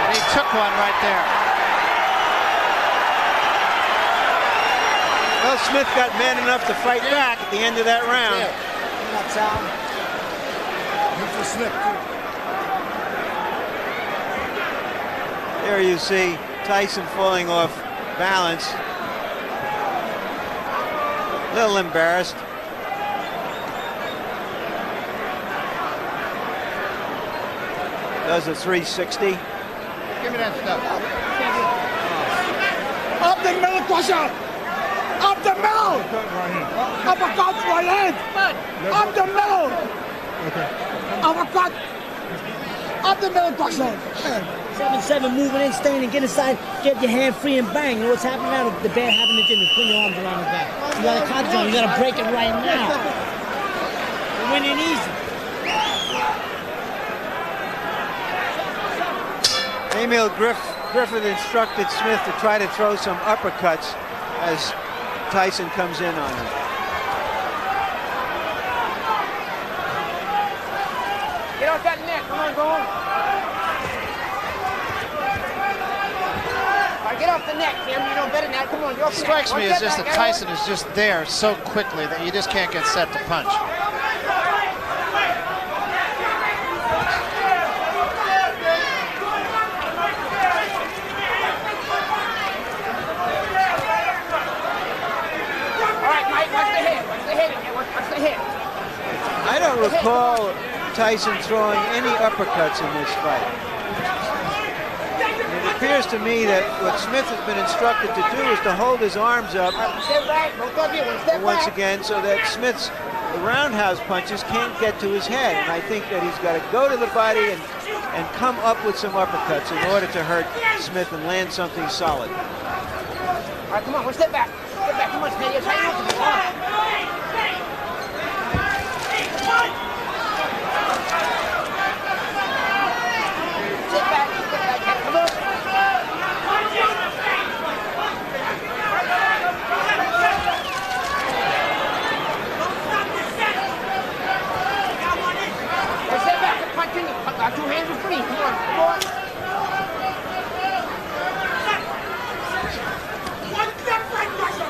And he took one right there. Well, Smith got man enough to fight back at the end of that round. There you see Tyson falling off balance. A little embarrassed. Does a 360. Give me that stuff. Up the middle, Crusher! Up the middle! Uppercut, right hand! Up the middle! Uppercut! Up the middle, Crusher! 7-7, moving in, staying and get inside, get your hand free and bang. You know what's happening now? The bear having the gym is putting your arms around the back. You got a control, you got to break it right now. You're winning easy. Emil Griffith instructed Smith to try to throw some uppercuts as Tyson comes in on him. Get off that neck. Come on, go on. Get off the neck, Tim. You know better than that. Come on, you're off the neck. Strikes me as just that Tyson is just there so quickly that you just can't get set to punch. All right, Mike, what's the hit? What's the hit? What's the hit? I don't recall Tyson throwing any uppercuts in this fight. It appears to me that what Smith has been instructed to do is to hold his arms up once again so that Smith's roundhouse punches can't get to his head. And I think that he's got to go to the body and come up with some uppercuts in order to hurt Smith and land something solid. All right, come on, one step back. Step back, come on, Smith. You're trying not to be on. Two hands are free. Come on, come on. One step right, Russia.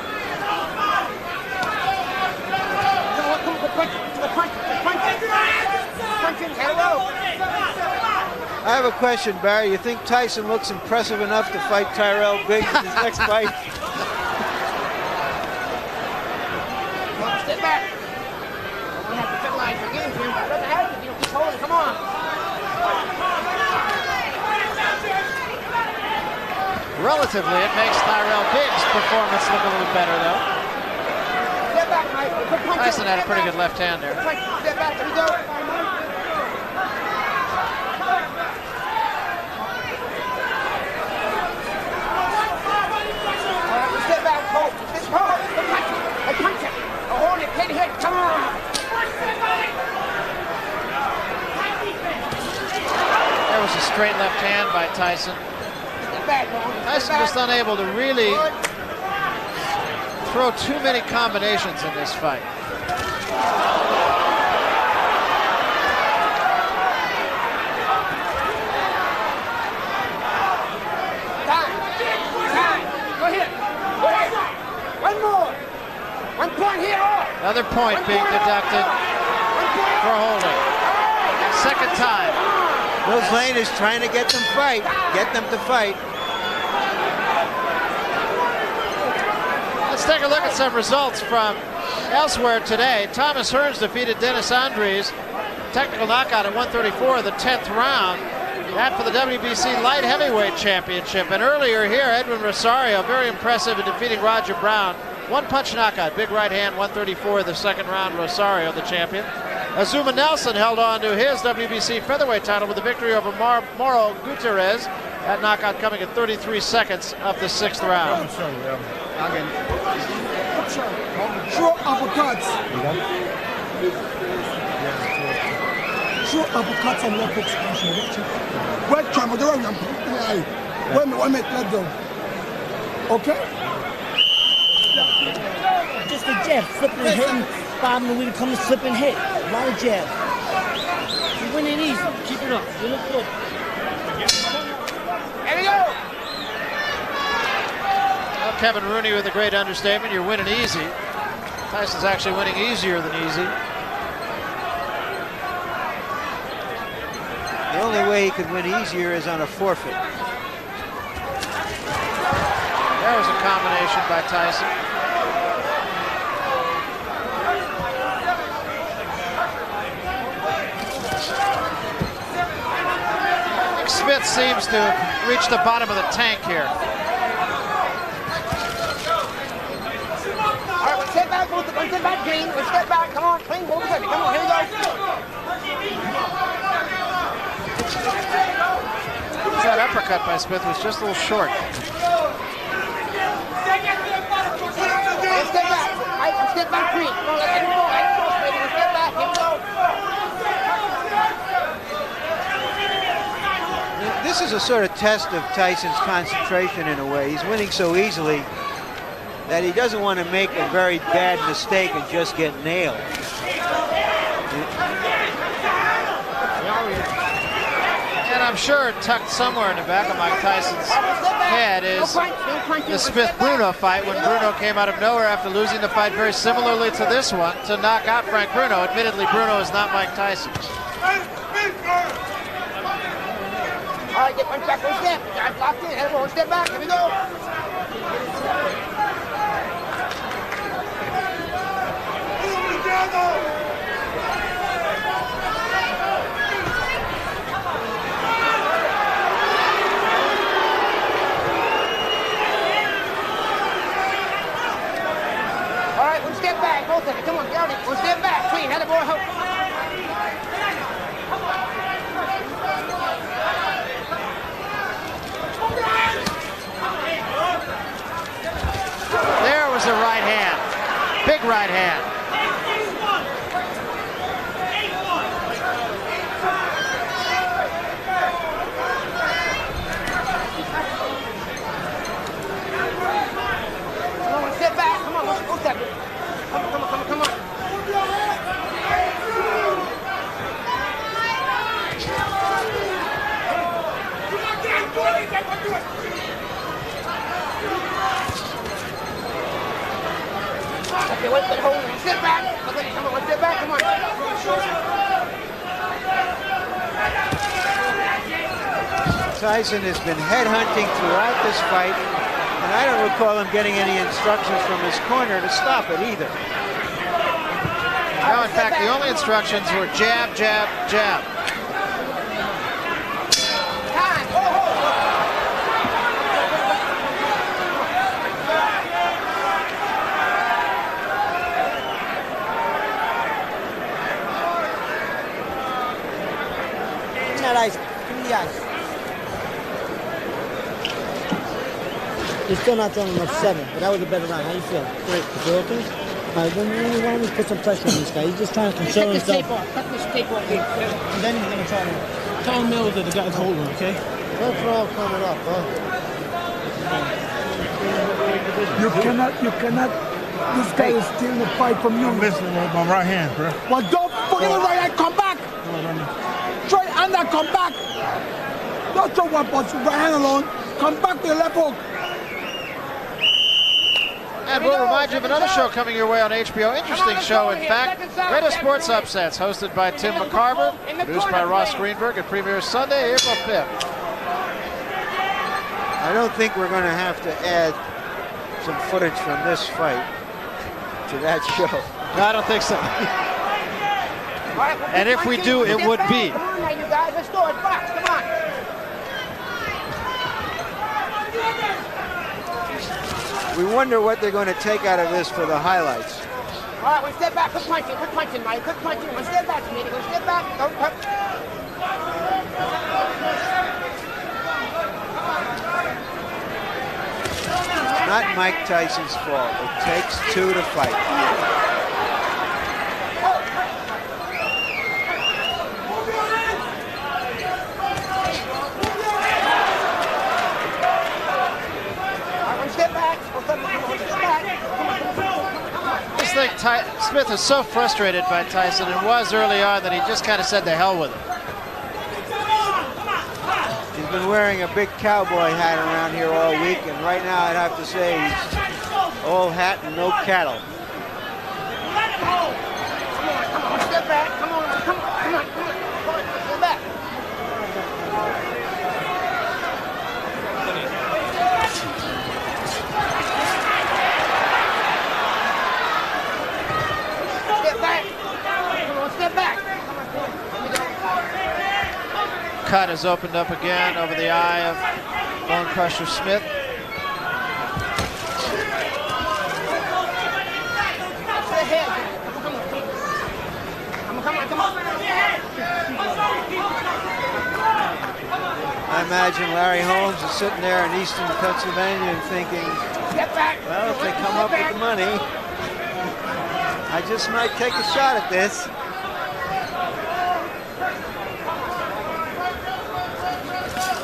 I have a question, Barry. You think Tyson looks impressive enough to fight Tyrell Biggs in his next fight? Step back. We have to fit line. again, Jim. Doesn't have to, Jim. Keep holding. Come on. Relatively, it makes Tyrell Biggs' performance look a little better, though. Step back, Mike. Quick punch. Tyson had a pretty good left hand there. Step back. Here we go. Step back, hold. This hold. I punch it. Hold it. Hit. Come on. There was a straight left hand by Tyson. Tyson just unable to really throw too many combinations in this fight. Time. Go ahead. One more. 1 point here. Another point being deducted for holding. Second time. Mills Lane is trying to get them to fight. Let's take a look at some results from elsewhere today. Thomas Hearns defeated Dennis Andres. Technical knockout at 134, the 10th round. That for the WBC Light Heavyweight Championship. And earlier here, Edwin Rosario, very impressive in defeating Roger Brown. One punch knockout, big right hand, 134, the second round. Rosario, the champion. Azuma Nelson held on to his WBC featherweight title with a victory over Mauro Gutierrez. That knockout coming at 33 seconds of the 6th round. Short uppercuts. Short uppercuts and left hooks. Wait, camera, the wrong Wait, let go. Okay? Just a jab, flipping and hitting. Bob and we come to slip and hit. A lot of jabs. You're winning easy. Keep it up. You look good. Here we go. Well, Kevin Rooney with a great understatement. You're winning easy. Tyson's actually winning easier than easy. The only way he could win easier is on a forfeit. There was a combination by Tyson. Smith seems to have reached the bottom of the tank here. All right, one step back, one step back, clean. One step back, come on, clean, both of them. Come on, here we go. That uppercut by Smith was just a little short. One step back, one step back, clean. Come on, let him go, baby. One step back, here we go. This is a sort of test of Tyson's concentration in a way. He's winning so easily that he doesn't want to make a very bad mistake and just get nailed. And I'm sure tucked somewhere in the back of Mike Tyson's head is the Smith-Bruno fight, when Bruno came out of nowhere after losing the fight very similarly to this one to knock out Frank Bruno. Admittedly, Bruno is not Mike Tyson. All right, get one back, one step. Guys locked in. Everyone, one step back. Here we go. All right, one step back, both of you. Come on, get out of it. One step back. Clean. Had a boy hope. There was a right hand. Big right hand. Come on, one step back. Come on, one step. Come on. Okay, wait, hold on. One step back. Okay, come on, one step back. Come on. Tyson has been headhunting throughout this fight, and I don't recall him getting any instructions from his corner to stop it either. All No, in fact, the only instructions were jab, jab, jab. Ice. Give me the ice. You're still not throwing enough 7, but that was a better round. How you feel? Great. You feel okay? All right, then why don't we put some pressure on this guy? He's just trying to control himself. Cut this tape off. And then he's going to try to... Tell Mills that the guy's holding, okay? That's all coming up, huh? You cannot. This guy is stealing the fight from you. I'm missing with my right hand, bro. Well, don't forget the right hand. Come back. Try and then come back. Don't throw one punch. Right hand alone. Come back to your left hook. And we'll remind you of another show coming your way on HBO. Interesting show, in fact. Greatest Sports Upsets, hosted by Tim McCarver, produced by Ross Greenberg. It premieres Sunday, April 5th. I don't think we're going to have to add some footage from this fight to that show. No, I don't think so. And if we do, it would be. Come on now, you guys. Let's do it. Box, come on. We wonder what they're going to take out of this for the highlights. All right, one step back. Quick punching, Mike. Quick punching. One step back, Smitty. One step back. Don't cut. Not Mike Tyson's fault. It takes 2 to fight. I just think Smith is so frustrated by Tyson, and was early on, that he just kind of said the hell with him. He's been wearing a big cowboy hat around here all week, and right now I'd have to say he's all hat and no cattle. Come on, step back. Come on. Step back. Cut has opened up again over the eye of Bonecrusher Smith. I imagine Larry Holmes is sitting there in eastern Pennsylvania and thinking, well, if they come up with the money, I just might take a shot at this.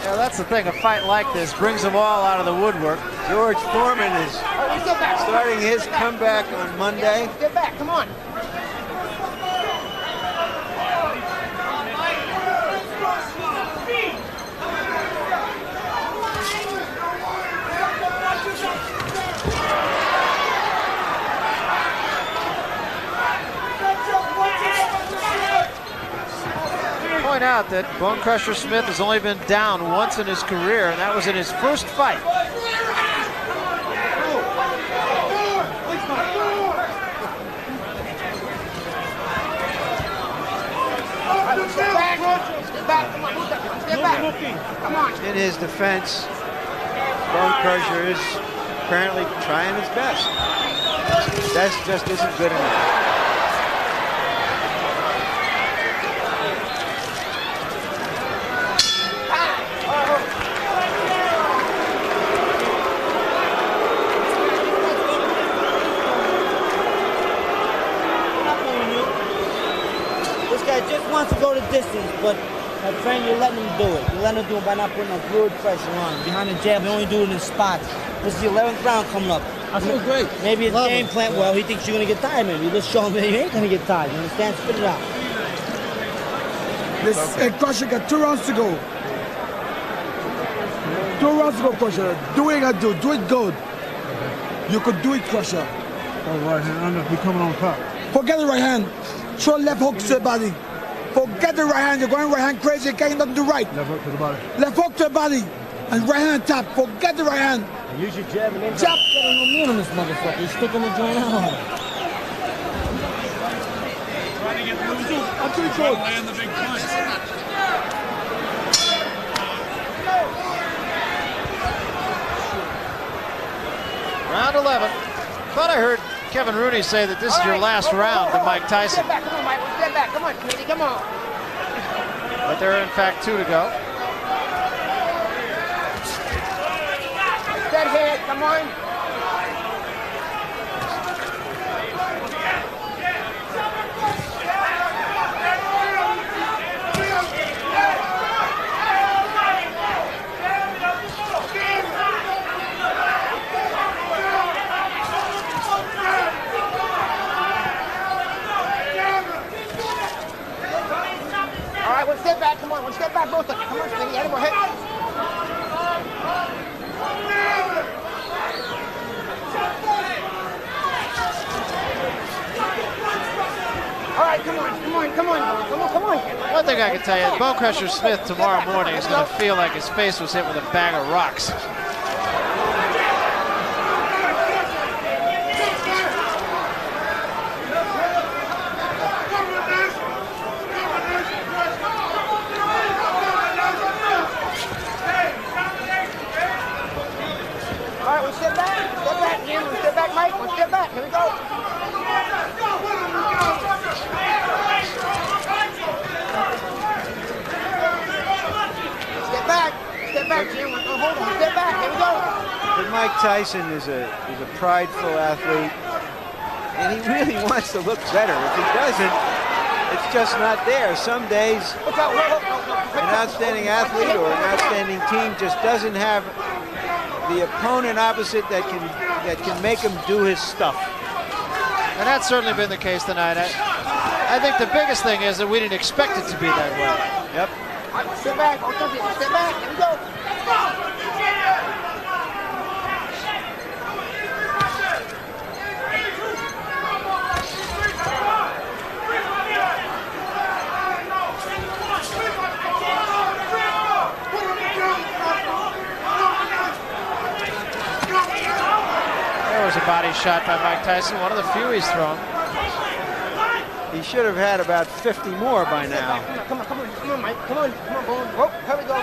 Yeah, that's the thing. A fight like this brings them all out of the woodwork. George Foreman is starting his comeback on Monday. Get back, come on. Point out that Bonecrusher Smith has only been down once in his career, and that was in his first fight. In his defense, Bonecrusher is apparently trying his best. That just isn't good enough. Just wants to go the distance, but my friend, you're letting him do it. You're letting him do it by not putting a good pressure on him. Behind the jab, you only do it in spots. This is the 11th round coming up. I feel great. Maybe his game plan, well, he thinks you're going to get tired, maybe. Let's show him that you ain't going to get tired. You understand? Spit it out. This Crusher got 2 rounds to go. 2 rounds to go, Crusher. Do what you got to do. Do it good. You could do it, Crusher. Oh, right hand under. He coming on top. Forget the right hand. Throw left hook to the body. Forget the right hand. You're going right hand crazy. You can't nothing to right. Left hook to the body. Left hook to the body. And right hand on top. Forget the right hand. And use your jab and then jab. Get no meat on this motherfucker. He's sticking the joint out. Land the big punch. Round 11. Thought I heard Kevin Rooney say that this is your last round to Mike Tyson. Step back, come on, Mike. Step back, come on, Smitty, come on. But there are in fact 2 to go. Dead head, come on. All right, one step back, come on, one step back, both of you. Come on, Smitty, elbow hit. All right, come on. One thing I can tell you, Bonecrusher Smith tomorrow morning is going to feel like his face was hit with a bag of rocks. All right, one step back, Jim, one step back, Mike, one step back, here we go. Step back, Jim, hold on, step back, here we go. But Mike Tyson is a prideful athlete, and he really wants to look better. If he doesn't, it's just not there. Some days, an outstanding athlete or an outstanding team just doesn't have the opponent opposite that can make him do his stuff. And that's certainly been the case tonight. I think the biggest thing is that we didn't expect it to be that way. Yep. Step back, step back, here we go. There was a body shot by Mike Tyson, one of the few he's thrown. He should have had about 50 more by now. Come on, Mike. Come on, Boone. Oh, here we go.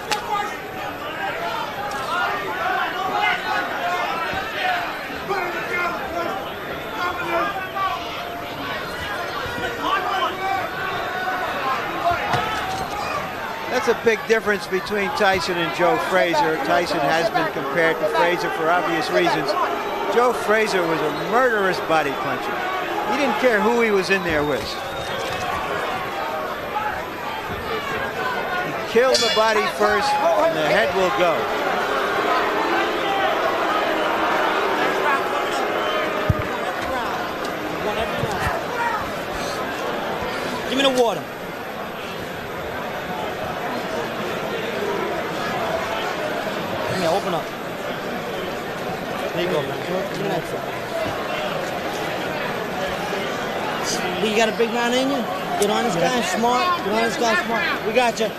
That's a big difference between Tyson and Joe Frazier. Tyson has been compared to Frazier for obvious reasons. Joe Frazier was a murderous body puncher. He didn't care who he was in there with. He killed the body first, and the head will go. Give me the water. Come here, open up. There you go, man. Give me that stuff. You got a big man in you? Get on this guy, smart. Get on this guy, smart. We got you.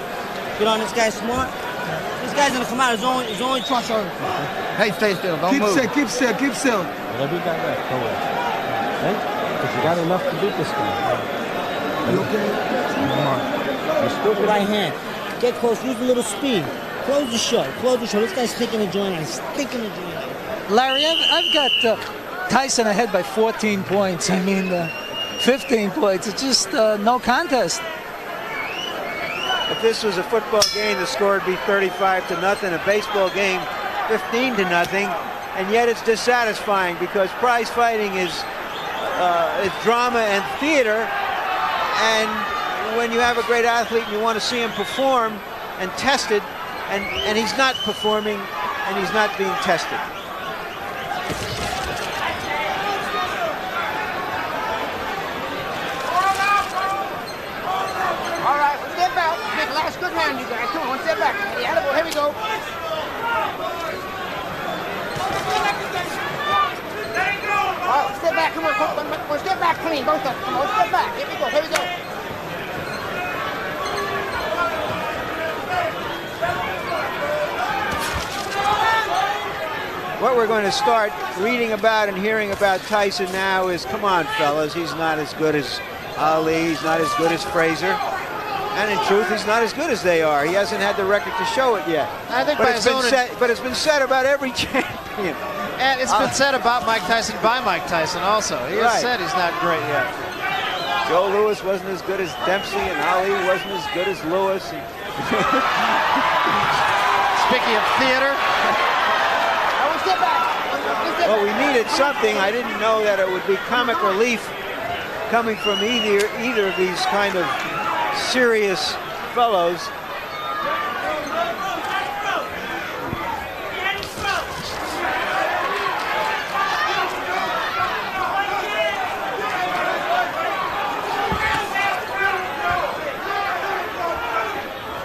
Get on this guy, smart. This guy's gonna come out. His only trust her. Hey, stay still. Don't move. Keep still. Whatever you got left, go away. Okay? Because you got enough to beat this guy. You okay? Come on. You're stupid. Right hand. Get close. Use a little speed. Close the show. This guy's sticking the joint out. He's sticking the joint out. Larry, I've got Tyson ahead by 14 points. I mean, 15 points. It's just no contest. If this was a football game, the score would be 35-0. A baseball game, 15-0. And yet it's dissatisfying because prize fighting is drama and theater. And when you have a great athlete and you want to see him perform and tested, and he's not performing and he's not being tested. All right, one step back. Big last good round, you guys. Come on, one step back. Here we go. All right, step back. Come on, one step back clean. Both of them. Come on, one step back. Here we go. What we're going to start reading about and hearing about Tyson now is, come on, fellas, he's not as good as Ali. He's not as good as Frazier. And in truth, he's not as good as they are. He hasn't had the record to show it yet. I think but by his own... but it's been said about every champion. And it's been said about Mike Tyson by Mike Tyson also. He has said he's not great yet. Joe Louis wasn't as good as Dempsey, and Ali wasn't as good as Lewis. Speaking of theater. Well, we needed something. I didn't know that it would be comic relief coming from either of these kind of serious fellows.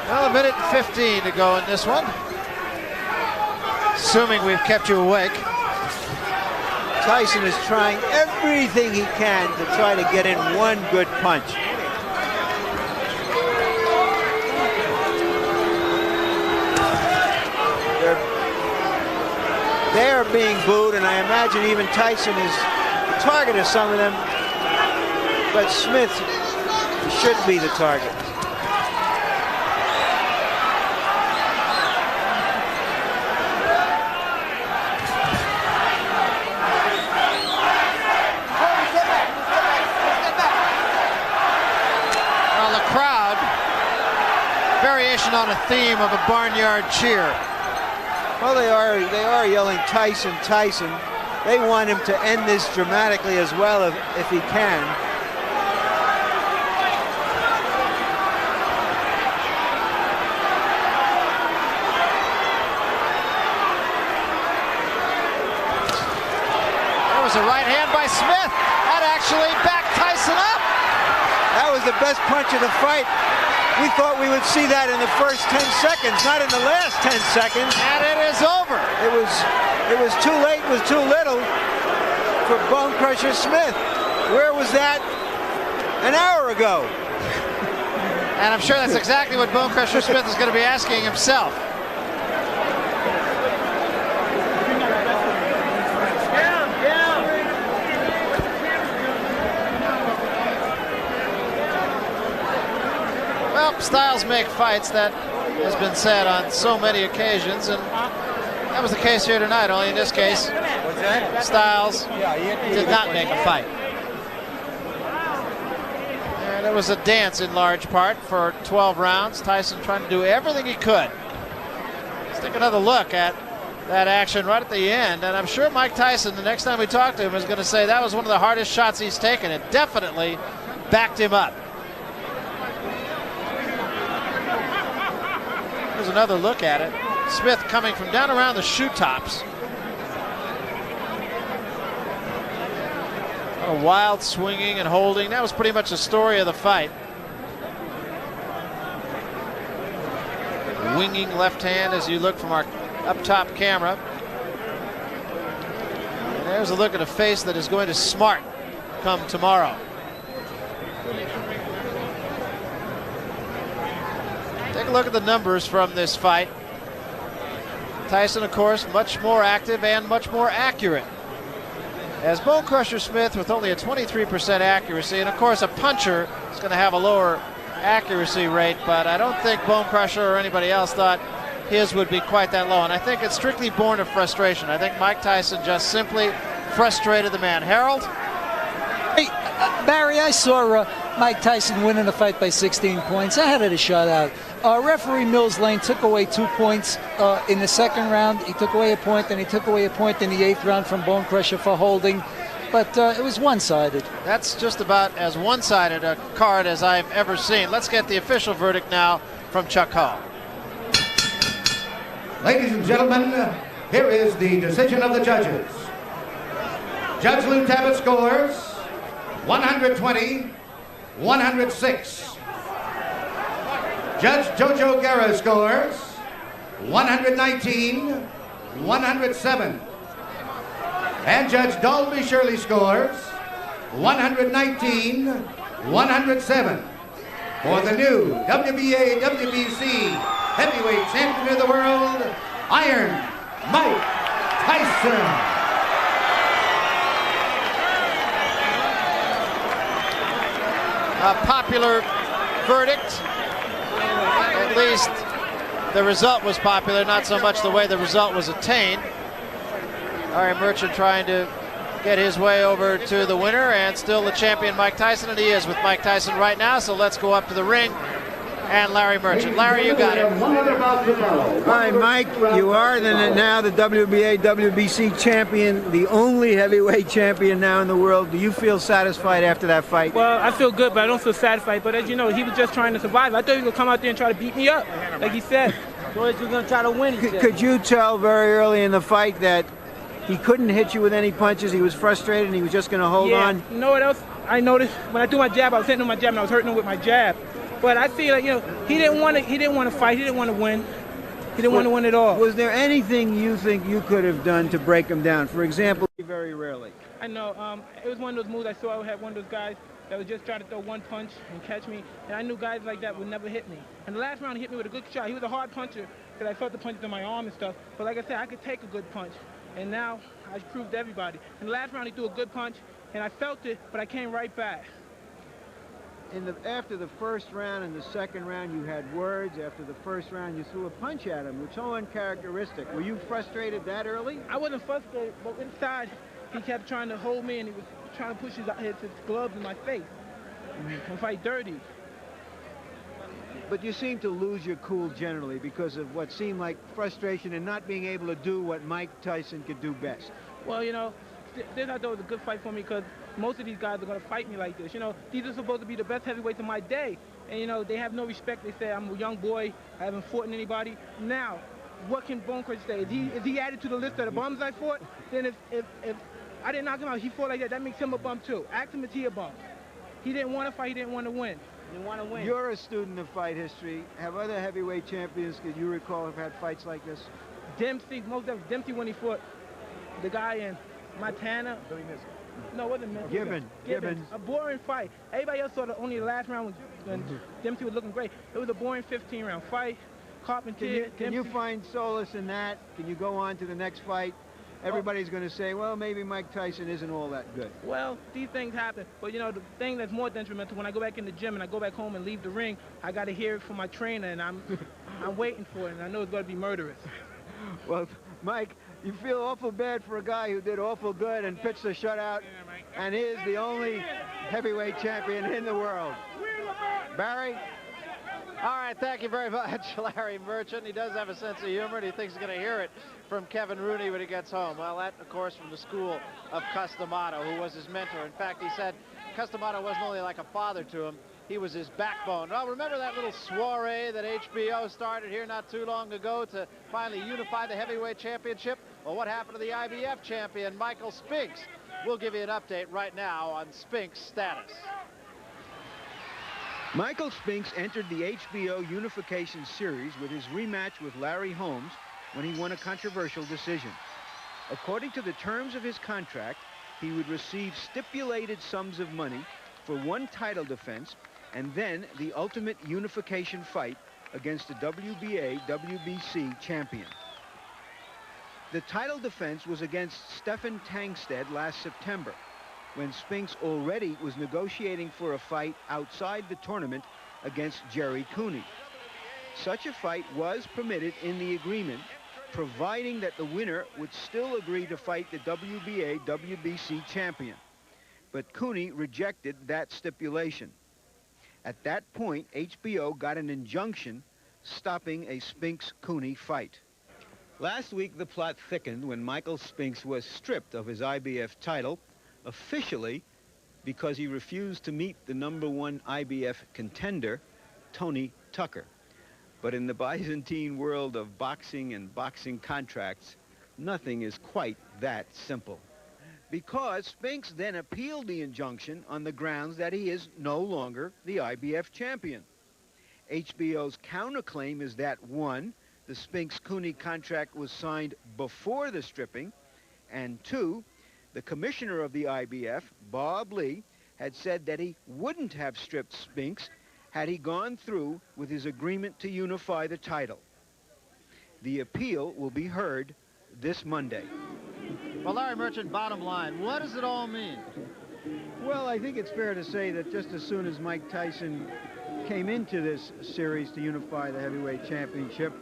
Well, a minute and 15 to go in this one. Assuming we've kept you awake. Tyson is trying everything he can to try to get in one good punch. They are being booed, and I imagine even Tyson is the target of some of them. But Smith should be the target. Variation on a theme of a barnyard cheer. Well, they are yelling Tyson, Tyson. They want him to end this dramatically as well if he can. There was a right hand by Smith. That actually backed Tyson up. That was the best punch of the fight. We thought we would see that in the first 10 seconds, not in the last 10 seconds. And it is over. It was too late, it was too little for Bonecrusher Smith. Where was that an hour ago? And I'm sure that's exactly what Bonecrusher Smith is going to be asking himself. Styles make fights. That has been said on so many occasions, and that was the case here tonight. Only in this case, Styles did not make a fight. And it was a dance in large part for 12 rounds. Tyson trying to do everything he could. Let's take another look at that action right at the end, and I'm sure Mike Tyson, the next time we talk to him, is going to say that was one of the hardest shots he's taken. It definitely backed him up. Here's another look at it. Smith coming from down around the shoe tops. A wild swinging and holding. That was pretty much the story of the fight. Winging left hand as you look from our up top camera. And there's a look at a face that is going to smart come tomorrow. Take a look at the numbers from this fight. Tyson, of course, much more active and much more accurate. As Bonecrusher Smith with only a 23% accuracy, and of course a puncher is going to have a lower accuracy rate, but I don't think Bonecrusher or anybody else thought his would be quite that low, and I think it's strictly born of frustration. I think Mike Tyson just simply frustrated the man. Harold? Hey, Barry, I saw Mike Tyson winning the fight by 16 points. I had it a shutout. Referee Mills Lane took away 2 points in the second round. He took away a point, and he took away a point in the 8th round from Bonecrusher for holding. But it was one-sided. That's just about as one-sided a card as I've ever seen. Let's get the official verdict now from Chuck Hall. Ladies and gentlemen, here is the decision of the judges. Judge Lou Tabbitt scores 120-106. Judge Jojo Guerra scores 119-107. And Judge Dalby Shirley scores 119-107. For the new WBA WBC heavyweight champion of the world, Iron Mike Tyson. popular verdict. At least the result was popular, not so much the way the result was attained. Larry Merchant trying to get his way over to the winner, and still the champion Mike Tyson, and he is with Mike Tyson right now. So let's go up to the ring and Larry Merchant. Larry, you got it. All right, Mike, you are now the WBA, WBC champion, the only heavyweight champion now in the world. Do you feel satisfied after that fight? Well, I feel good, but I don't feel satisfied. But as you know, he was just trying to survive. I thought he was going to come out there and try to beat me up, like he said. So he was going to try to win, he said. Could you tell very early in the fight that he couldn't hit you with any punches? He was frustrated and he was just going to hold on? You know what else I noticed? When I threw my jab, I was hitting him with my jab and I was hurting him with my jab. But I feel like, he didn't want to fight. He didn't want to win. He didn't want to win at all. Was there anything you think you could have done to break him down? For example, very rarely. I know. It was one of those moves I saw. I had one of those guys that was just trying to throw one punch and catch me. And I knew guys like that would never hit me. And the last round, he hit me with a good shot. He was a hard puncher because I felt the punches in my arm and stuff. But like I said, I could take a good punch. And now I proved to everybody. In the last round, he threw a good punch, and I felt it, but I came right back. After the first round and the second round, you had words. After the first round, you threw a punch at him, which is so uncharacteristic. Were you frustrated that early? I wasn't frustrated, but inside, he kept trying to hold me, and he was trying to push his gloves in my face and fight dirty. But you seemed to lose your cool generally because of what seemed like frustration and not being able to do what Mike Tyson could do best. Well, this I thought was a good fight for me because most of these guys are going to fight me like this. These are supposed to be the best heavyweights of my day. And, they have no respect. They say I'm a young boy. I haven't fought anybody. Now, what can Bonecrusher say? Is he added to the list of the bums I fought? Then if I didn't knock him out, he fought like that, that makes him a bum too. Ask him if he a bum. He didn't want to fight. He didn't want to win. He didn't want to win. You're a student of fight history. Have other heavyweight champions, could you recall, have had fights like this? Dempsey, Dempsey when he fought the guy in Montana. No, it wasn't Michigan. Gibbons. A boring fight. Everybody else saw only the last round when Dempsey was looking great. It was a boring 15-round fight. Carpenter. Can you find solace in that? Can you go on to the next fight? Everybody's going to say, well, maybe Mike Tyson isn't all that good. Well, these things happen. But, the thing that's more detrimental, when I go back in the gym and I go back home and leave the ring, I got to hear it from my trainer, and I'm waiting for it, and I know it's going to be murderous. Well, Mike, you feel awful bad for a guy who did awful good and pitched a shutout and is the only heavyweight champion in the world. Barry? All right, thank you very much, Larry Merchant. He does have a sense of humor, and he thinks he's going to hear it from Kevin Rooney when he gets home. Well, that, of course, from the school of Customato, who was his mentor. In fact, he said Customato wasn't only like a father to him, he was his backbone. Well, remember that little soiree that HBO started here not too long ago to finally unify the heavyweight championship? Well, what happened to the IBF champion, Michael Spinks? We'll give you an update right now on Spinks' status. Michael Spinks entered the HBO Unification Series with his rematch with Larry Holmes when he won a controversial decision. According to the terms of his contract, he would receive stipulated sums of money for one title defense and then the ultimate unification fight against the WBA, WBC champion. The title defense was against Stefan Tangstedt last September, when Spinks already was negotiating for a fight outside the tournament against Jerry Cooney. Such a fight was permitted in the agreement, providing that the winner would still agree to fight the WBA, WBC champion. But Cooney rejected that stipulation. At that point, HBO got an injunction stopping a Spinks-Cooney fight. Last week, the plot thickened when Michael Spinks was stripped of his IBF title, officially because he refused to meet the #1 IBF contender, Tony Tucker. But in the Byzantine world of boxing and boxing contracts, nothing is quite that simple. Because Spinks then appealed the injunction on the grounds that he is no longer the IBF champion. HBO's counterclaim is that, 1, the Spinks-Cooney contract was signed before the stripping, and 2, the commissioner of the IBF, Bob Lee, had said that he wouldn't have stripped Spinks had he gone through with his agreement to unify the title. The appeal will be heard this Monday. Well, Larry Merchant, bottom line, what does it all mean? Well, I think it's fair to say that just as soon as Mike Tyson came into this series to unify the heavyweight championship,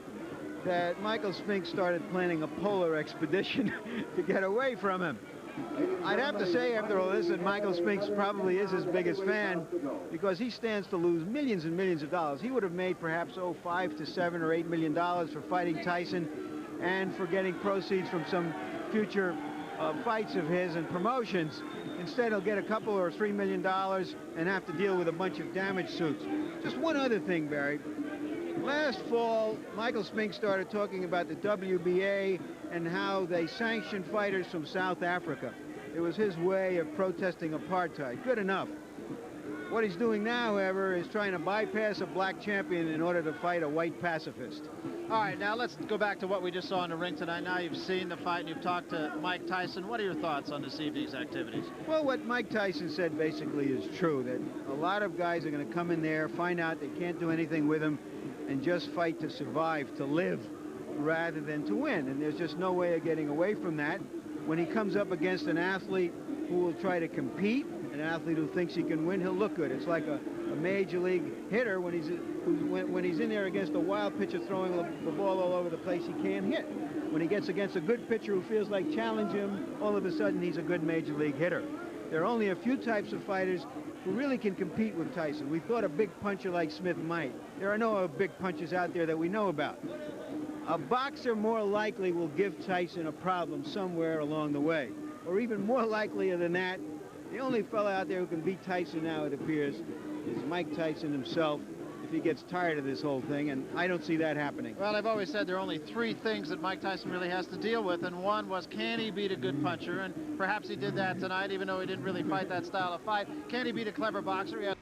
that Michael Spinks started planning a polar expedition to get away from him. I'd have to say after all this that Michael Spinks probably is his biggest fan, because he stands to lose millions and millions of dollars. He would have made perhaps $5 to $7 or $8 million for fighting Tyson and for getting proceeds from some future fights of his and promotions. Instead, he'll get a couple or $3 million and have to deal with a bunch of damage suits. Just one other thing, Barry. Last fall, Michael Spinks started talking about the WBA and how they sanction fighters from South Africa. It was his way of protesting apartheid. Good enough. What he's doing now, however, is trying to bypass a black champion in order to fight a white pacifist. All right, now let's go back to what we just saw in the ring tonight. Now you've seen the fight and you've talked to Mike Tyson. What are your thoughts on this evening's activities? Well, what Mike Tyson said basically is true, that a lot of guys are going to come in there, find out they can't do anything with him, and just fight to survive, to live, rather than to win. And there's just no way of getting away from that. When he comes up against an athlete who will try to compete, an athlete who thinks he can win, he'll look good. It's like a major league hitter when he's in there against a wild pitcher throwing the ball all over the place he can't hit. When he gets against a good pitcher who feels like challenging him, all of a sudden he's a good major league hitter. There are only a few types of fighters who really can compete with Tyson. We thought a big puncher like Smith might. There are no big punchers out there that we know about. A boxer more likely will give Tyson a problem somewhere along the way. Or even more likelier than that, the only fellow out there who can beat Tyson now, it appears, is Mike Tyson himself, if he gets tired of this whole thing, and I don't see that happening. Well, I've always said there are only three things that Mike Tyson really has to deal with, and one was, can he beat a good puncher? And perhaps he did that tonight, even though he didn't really fight that style of fight. Can he beat a clever boxer? He has